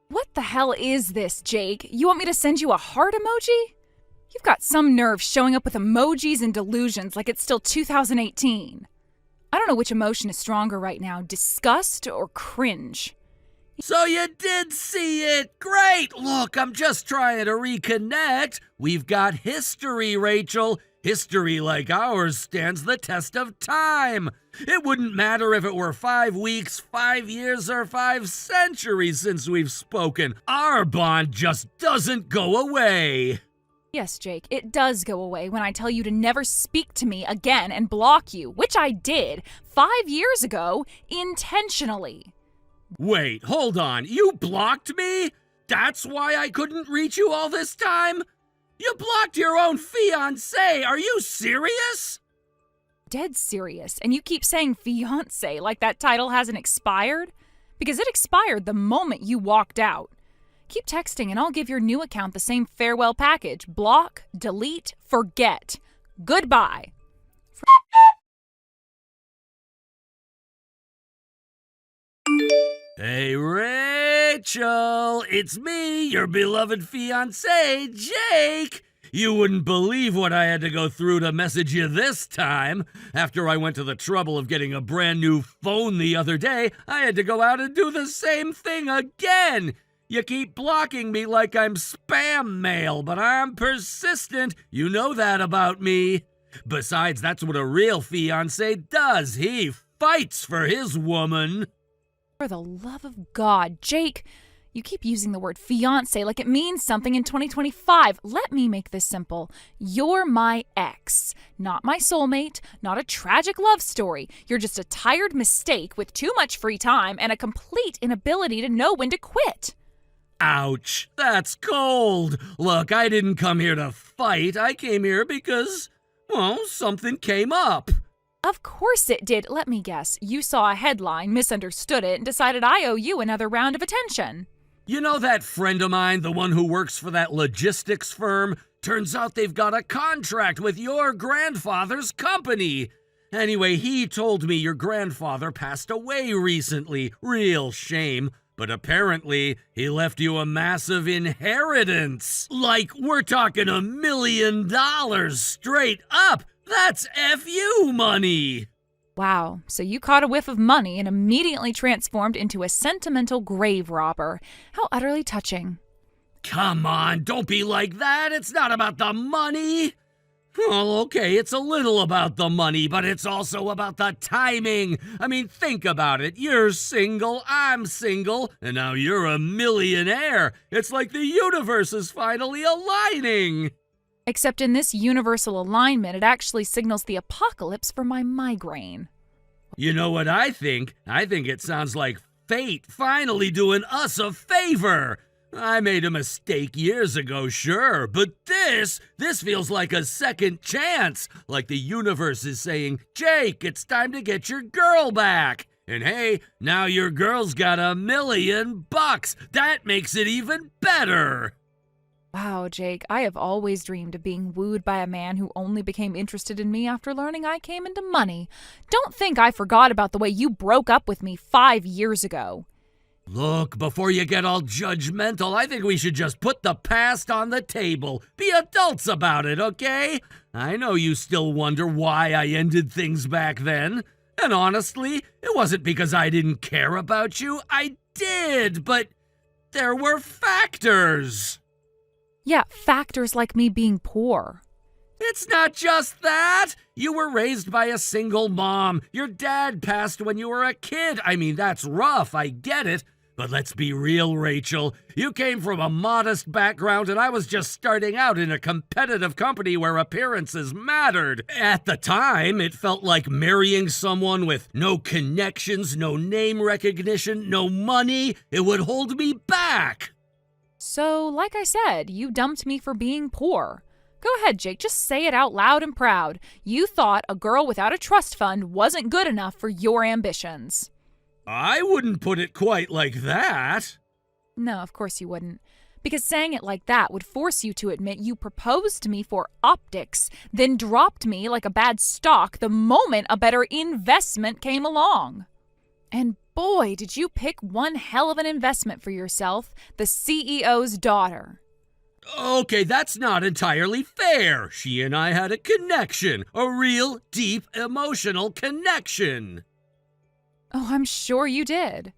[SPEAKER 2] What the hell is this, Jake? You want me to send you a heart emoji? You've got some nerve showing up with emojis and delusions like it's still 2018. I don't know which emotion is stronger right now, disgust or cringe.
[SPEAKER 1] So you did see it! Great! Look, I'm just trying to reconnect. We've got history, Rachel. History like ours stands the test of time. It wouldn't matter if it were 5 weeks, 5 years, or 5 centuries since we've spoken. Our bond just doesn't go away.
[SPEAKER 2] Yes, Jake, it does go away when I tell you to never speak to me again and block you, which I did 5 years ago intentionally.
[SPEAKER 1] Wait, hold on. You blocked me? That's why I couldn't reach you all this time? You blocked your own fiancé. Are you serious?
[SPEAKER 2] Dead serious. And you keep saying fiancé like that title hasn't expired? Because it expired the moment you walked out. Keep texting and I'll give your new account the same farewell package. Block, delete, forget. Goodbye.
[SPEAKER 1] Hey, Rachel, it's me, your beloved fiancé, Jake. You wouldn't believe what I had to go through to message you this time. After I went to the trouble of getting a brand new phone the other day, I had to go out and do the same thing again. You keep blocking me like I'm spam mail, but I'm persistent. You know that about me. Besides, that's what a real fiancé does. He fights for his woman.
[SPEAKER 2] For the love of God, Jake, you keep using the word fiancé like it means something in 2025. Let me make this simple. You're my ex, not my soulmate, not a tragic love story. You're just a tired mistake with too much free time and a complete inability to know when to quit.
[SPEAKER 1] Ouch, that's cold. Look, I didn't come here to fight. I came here because, something came up.
[SPEAKER 2] Of course it did. Let me guess. You saw a headline, misunderstood it, and decided I owe you another round of attention.
[SPEAKER 1] You know that friend of mine, the one who works for that logistics firm? Turns out they've got a contract with your grandfather's company. Anyway, he told me your grandfather passed away recently. Real shame. But apparently, he left you a massive inheritance. Like, we're talking $1 million straight up. That's FU money.
[SPEAKER 2] Wow, so you caught a whiff of money and immediately transformed into a sentimental grave robber. How utterly touching.
[SPEAKER 1] Come on, don't be like that. It's not about the money. Well, okay, it's a little about the money, but it's also about the timing. I mean, think about it. You're single, I'm single, and now you're a millionaire. It's like the universe is finally aligning.
[SPEAKER 2] Except in this universal alignment, it actually signals the apocalypse for my migraine.
[SPEAKER 1] You know what I think? I think it sounds like fate finally doing us a favor. I made a mistake years ago, sure, but this feels like a second chance. Like the universe is saying, Jake, it's time to get your girl back. And hey, now your girl's got $1 million. That makes it even better.
[SPEAKER 2] Wow, Jake, I have always dreamed of being wooed by a man who only became interested in me after learning I came into money. Don't think I forgot about the way you broke up with me 5 years ago.
[SPEAKER 1] Look, before you get all judgmental, I think we should just put the past on the table. Be adults about it, okay? I know you still wonder why I ended things back then. And honestly, it wasn't because I didn't care about you. I did, but there were factors.
[SPEAKER 2] Yeah, factors like me being poor.
[SPEAKER 1] It's not just that. You were raised by a single mom. Your dad passed when you were a kid. I mean, that's rough, I get it. But let's be real, Rachel. You came from a modest background, and I was just starting out in a competitive company where appearances mattered. At the time, it felt like marrying someone with no connections, no name recognition, no money. It would hold me back.
[SPEAKER 2] So, like I said, you dumped me for being poor. Go ahead, Jake, just say it out loud and proud. You thought a girl without a trust fund wasn't good enough for your ambitions.
[SPEAKER 1] I wouldn't put it quite like that.
[SPEAKER 2] No, of course you wouldn't. Because saying it like that would force you to admit you proposed to me for optics, then dropped me like a bad stock the moment a better investment came along. And boy, did you pick one hell of an investment for yourself, the CEO's daughter.
[SPEAKER 1] Okay, that's not entirely fair. She and I had a connection, a real, deep, emotional connection.
[SPEAKER 2] Oh, I'm sure you did.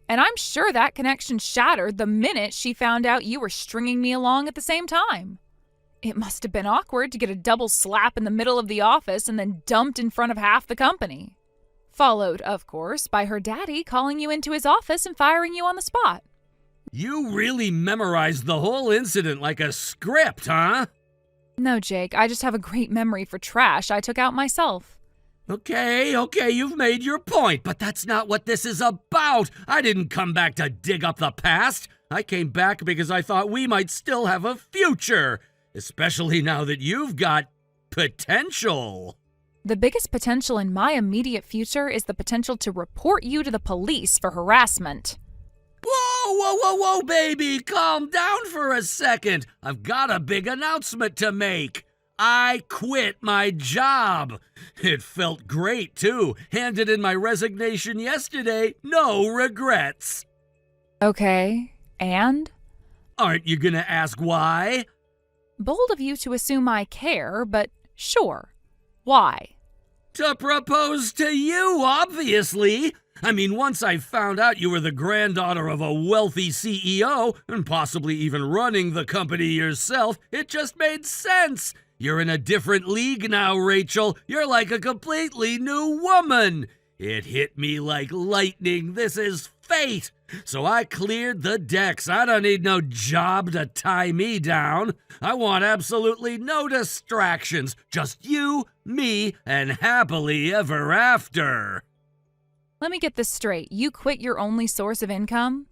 [SPEAKER 2] And I'm sure that connection shattered the minute she found out you were stringing me along at the same time. It must have been awkward to get a double slap in the middle of the office and then dumped in front of half the company. Followed, of course, by her daddy calling you into his office and firing you on the spot.
[SPEAKER 1] You really memorized the whole incident like a script, huh?
[SPEAKER 2] No, Jake, I just have a great memory for trash I took out myself.
[SPEAKER 1] Okay, you've made your point, but that's not what this is about. I didn't come back to dig up the past. I came back because I thought we might still have a future, especially now that you've got potential.
[SPEAKER 2] The biggest potential in my immediate future is the potential to report you to the police for harassment.
[SPEAKER 1] Whoa, baby, calm down for a second. I've got a big announcement to make. I quit my job. It felt great, too. Handed in my resignation yesterday. No regrets.
[SPEAKER 2] Okay, and?
[SPEAKER 1] Aren't you gonna ask why?
[SPEAKER 2] Bold of you to assume I care, but sure. Why?
[SPEAKER 1] To propose to you, obviously. I mean, once I found out you were the granddaughter of a wealthy CEO, and possibly even running the company yourself, it just made sense. You're in a different league now, Rachel. You're like a completely new woman. It hit me like lightning. This is fate. So I cleared the decks. I don't need no job to tie me down. I want absolutely no distractions. Just you, me, and happily ever after.
[SPEAKER 2] Let me get this straight. You quit your only source of income?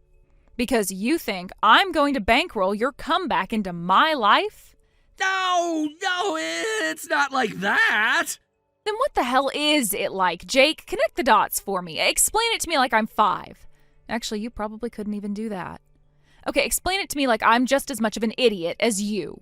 [SPEAKER 2] Because you think I'm going to bankroll your comeback into my life?
[SPEAKER 1] No, it's not like that.
[SPEAKER 2] Then what the hell is it like, Jake? Connect the dots for me. Explain it to me like I'm 5. Actually, you probably couldn't even do that. Okay, explain it to me like I'm just as much of an idiot as you.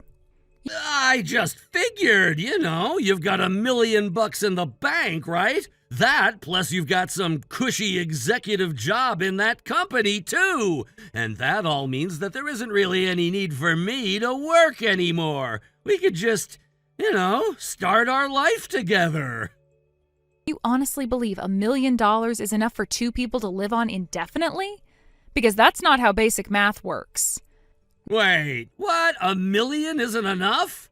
[SPEAKER 1] I just figured, you've got $1 million in the bank, right?
[SPEAKER 4] That, plus you've got some cushy executive job in that company, too. And that all means that there isn't really any need for me to work anymore. We could just, start our life together.
[SPEAKER 2] You honestly believe $1 million is enough for two people to live on indefinitely? Because that's not how basic math works.
[SPEAKER 4] Wait, what? $1 million isn't enough?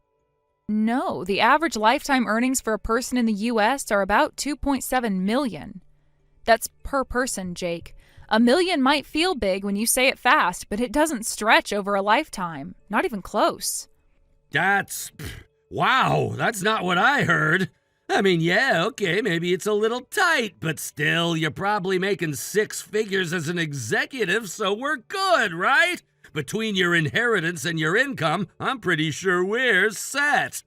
[SPEAKER 2] No, the average lifetime earnings for a person in the U.S. are about $2.7 million. That's per person, Jake. $1 million might feel big when you say it fast, but it doesn't stretch over a lifetime. Not even close.
[SPEAKER 4] Wow, that's not what I heard. I mean, yeah, okay, maybe it's a little tight, but still, you're probably making 6 figures as an executive, so we're good, right? Between your inheritance and your income, I'm pretty sure we're set.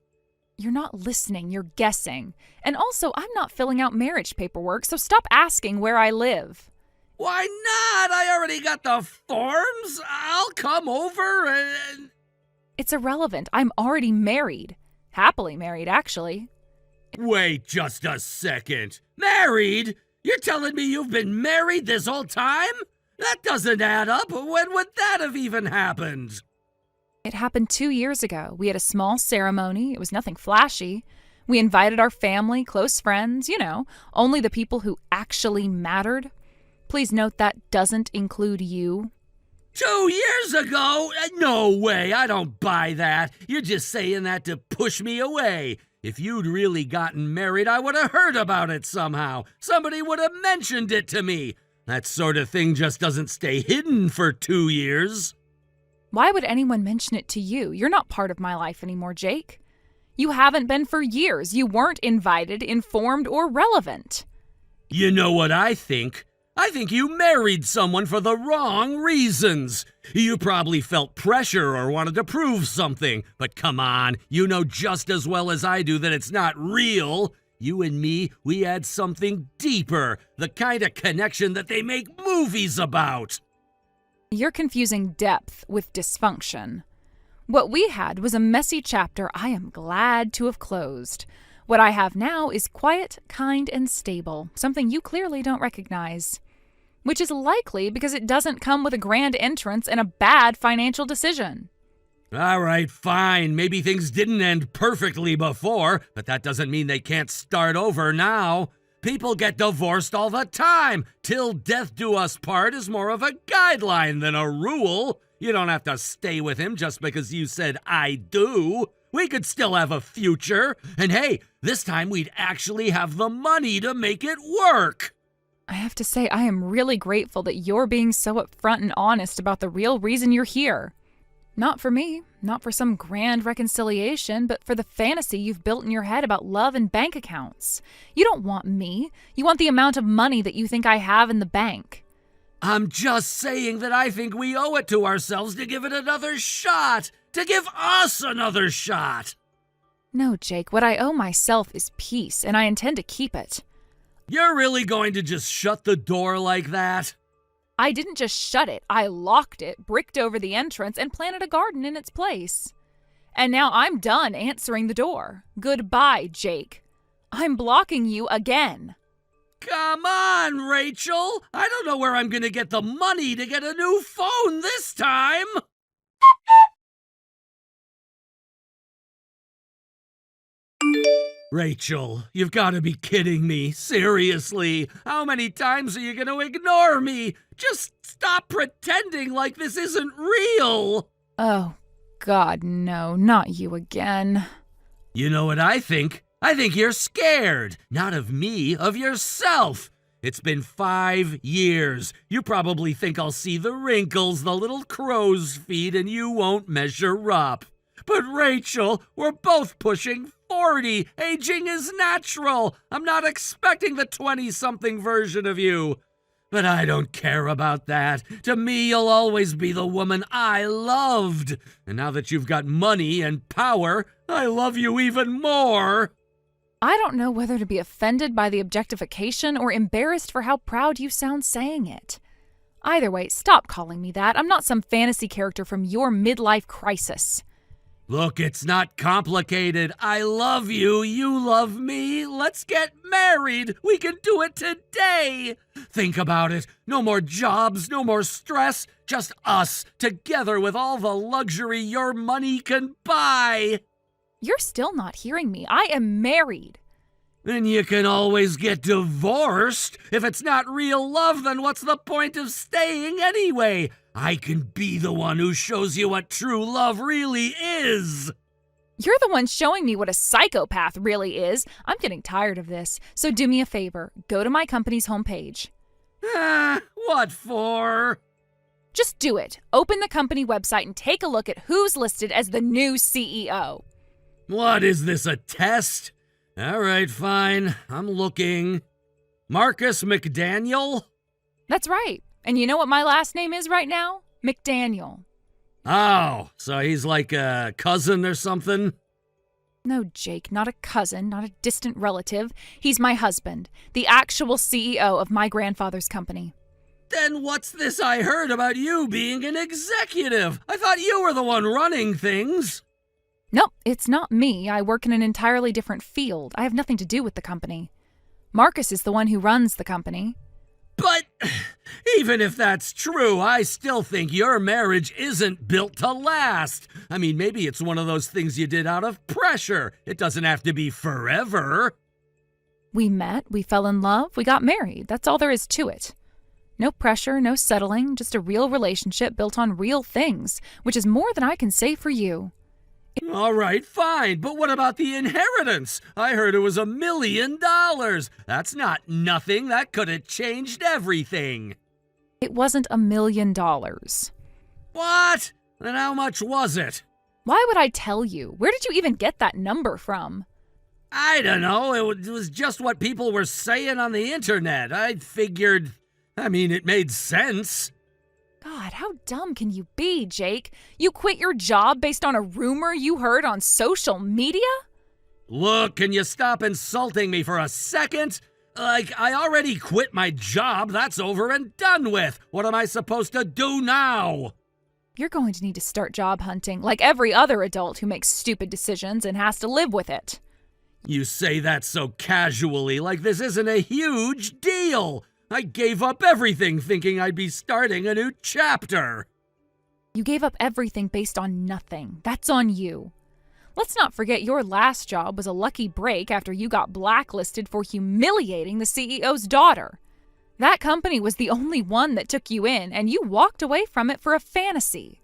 [SPEAKER 2] You're not listening, you're guessing. And also, I'm not filling out marriage paperwork, so stop asking where I live.
[SPEAKER 4] Why not? I already got the forms. I'll come over and...
[SPEAKER 2] It's irrelevant. I'm already married. Happily married, actually.
[SPEAKER 4] Wait just a second. Married? You're telling me you've been married this whole time? That doesn't add up. When would that have even happened?
[SPEAKER 2] It happened 2 years ago. We had a small ceremony. It was nothing flashy. We invited our family, close friends, only the people who actually mattered. Please note that doesn't include you.
[SPEAKER 4] 2 years ago? No way, I don't buy that. You're just saying that to push me away. If you'd really gotten married, I would have heard about it somehow. Somebody would have mentioned it to me. That sort of thing just doesn't stay hidden for 2 years.
[SPEAKER 2] Why would anyone mention it to you? You're not part of my life anymore, Jake. You haven't been for years. You weren't invited, informed, or relevant.
[SPEAKER 4] You know what I think? I think you married someone for the wrong reasons. You probably felt pressure or wanted to prove something. But come on, you know just as well as I do that it's not real. You and me, we had something deeper, the kind of connection that they make movies about.
[SPEAKER 2] You're confusing depth with dysfunction. What we had was a messy chapter I am glad to have closed. What I have now is quiet, kind, and stable, something you clearly don't recognize. Which is likely because it doesn't come with a grand entrance and a bad financial decision.
[SPEAKER 4] All right, fine. Maybe things didn't end perfectly before, but that doesn't mean they can't start over now. People get divorced all the time. Till death do us part is more of a guideline than a rule. You don't have to stay with him just because you said I do. We could still have a future. And hey, this time we'd actually have the money to make it work.
[SPEAKER 2] I have to say, I am really grateful that you're being so upfront and honest about the real reason you're here. Not for me, not for some grand reconciliation, but for the fantasy you've built in your head about love and bank accounts. You don't want me. You want the amount of money that you think I have in the bank.
[SPEAKER 4] I'm just saying that I think we owe it to ourselves to give it another shot. To give us another shot.
[SPEAKER 2] No, Jake, what I owe myself is peace, and I intend to keep it.
[SPEAKER 4] You're really going to just shut the door like that?
[SPEAKER 2] I didn't just shut it. I locked it, bricked over the entrance, and planted a garden in its place. And now I'm done answering the door. Goodbye, Jake. I'm blocking you again.
[SPEAKER 4] Come on, Rachel. I don't know where I'm going to get the money to get a new phone this time. Rachel, you've got to be kidding me. Seriously, how many times are you going to ignore me? Just stop pretending like this isn't real.
[SPEAKER 2] Oh, God, no, not you again.
[SPEAKER 4] You know what I think? I think you're scared. Not of me, of yourself. It's been 5 years. You probably think I'll see the wrinkles, the little crow's feet, and you won't measure up. But Rachel, we're both pushing 40. Aging is natural. I'm not expecting the 20-something version of you. But I don't care about that. To me, you'll always be the woman I loved. And now that you've got money and power, I love you even more.
[SPEAKER 2] I don't know whether to be offended by the objectification or embarrassed for how proud you sound saying it. Either way, stop calling me that. I'm not some fantasy character from your midlife crisis.
[SPEAKER 4] Look, it's not complicated. I love you. You love me. Let's get married. We can do it today. Think about it. No more jobs, no more stress. Just us, together with all the luxury your money can buy.
[SPEAKER 2] You're still not hearing me. I am married.
[SPEAKER 4] Then you can always get divorced. If it's not real love, then what's the point of staying anyway? I can be the one who shows you what true love really is.
[SPEAKER 2] You're the one showing me what a psychopath really is. I'm getting tired of this. So do me a favor. Go to my company's homepage.
[SPEAKER 4] What for?
[SPEAKER 2] Just do it. Open the company website and take a look at who's listed as the new CEO.
[SPEAKER 4] What is this, a test? All right, fine. I'm looking. Marcus McDaniel?
[SPEAKER 2] That's right. And you know what my last name is right now? McDaniel.
[SPEAKER 4] Oh, so he's like a cousin or something?
[SPEAKER 2] No, Jake, not a cousin, not a distant relative. He's my husband, the actual CEO of my grandfather's company.
[SPEAKER 4] Then what's this I heard about you being an executive? I thought you were the one running things.
[SPEAKER 2] Nope, it's not me. I work in an entirely different field. I have nothing to do with the company. Marcus is the one who runs the company.
[SPEAKER 4] But even if that's true, I still think your marriage isn't built to last. I mean, maybe it's one of those things you did out of pressure. It doesn't have to be forever.
[SPEAKER 2] We met, we fell in love, we got married. That's all there is to it. No pressure, no settling, just a real relationship built on real things, which is more than I can say for you.
[SPEAKER 4] All right, fine, but what about the inheritance? I heard it was $1 million. That's not nothing. That could have changed everything.
[SPEAKER 2] It wasn't $1 million.
[SPEAKER 4] What? Then how much was it?
[SPEAKER 2] Why would I tell you? Where did you even get that number from?
[SPEAKER 4] I don't know. It was just what people were saying on the internet. I figured, it made sense.
[SPEAKER 2] God, how dumb can you be, Jake? You quit your job based on a rumor you heard on social media?
[SPEAKER 4] Look, can you stop insulting me for a second? I already quit my job. That's over and done with. What am I supposed to do now?
[SPEAKER 2] You're going to need to start job hunting, like every other adult who makes stupid decisions and has to live with it.
[SPEAKER 4] You say that so casually, like this isn't a huge deal. I gave up everything thinking I'd be starting a new chapter.
[SPEAKER 2] You gave up everything based on nothing. That's on you. Let's not forget your last job was a lucky break after you got blacklisted for humiliating the CEO's daughter. That company was the only one that took you in, and you walked away from it for a fantasy.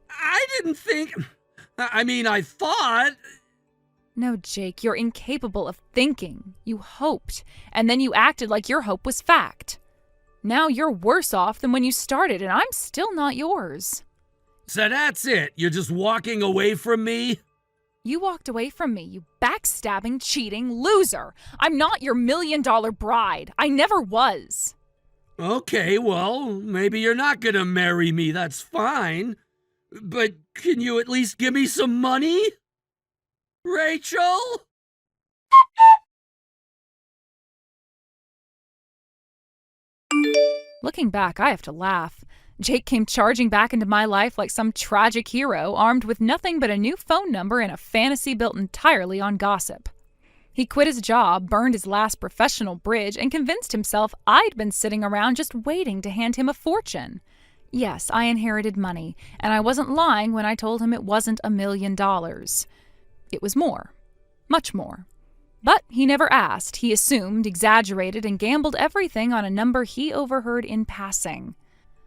[SPEAKER 4] I didn't think... I thought...
[SPEAKER 2] No, Jake, you're incapable of thinking. You hoped, and then you acted like your hope was fact. Now you're worse off than when you started, and I'm still not yours.
[SPEAKER 4] So that's it? You're just walking away from me?
[SPEAKER 2] You walked away from me, you backstabbing, cheating loser. I'm not your $1 million bride. I never was.
[SPEAKER 4] Okay, well, maybe you're not gonna marry me. That's fine. But can you at least give me some money? Rachel?
[SPEAKER 2] Looking back, I have to laugh. Jake came charging back into my life like some tragic hero, armed with nothing but a new phone number and a fantasy built entirely on gossip. He quit his job, burned his last professional bridge, and convinced himself I'd been sitting around just waiting to hand him a fortune. Yes, I inherited money, and I wasn't lying when I told him it wasn't $1 million. It was more. Much more. But he never asked. He assumed, exaggerated, and gambled everything on a number he overheard in passing.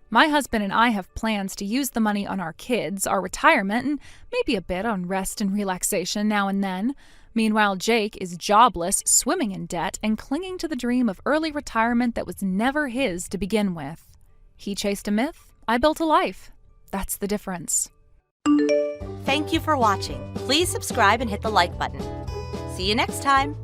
[SPEAKER 2] My husband and I have plans to use the money on our kids, our retirement, and maybe a bit on rest and relaxation now and then. Meanwhile, Jake is jobless, swimming in debt, and clinging to the dream of early retirement that was never his to begin with. He chased a myth. I built a life. That's the difference.
[SPEAKER 3] Thank you for watching. Please subscribe and hit the like button. See you next time.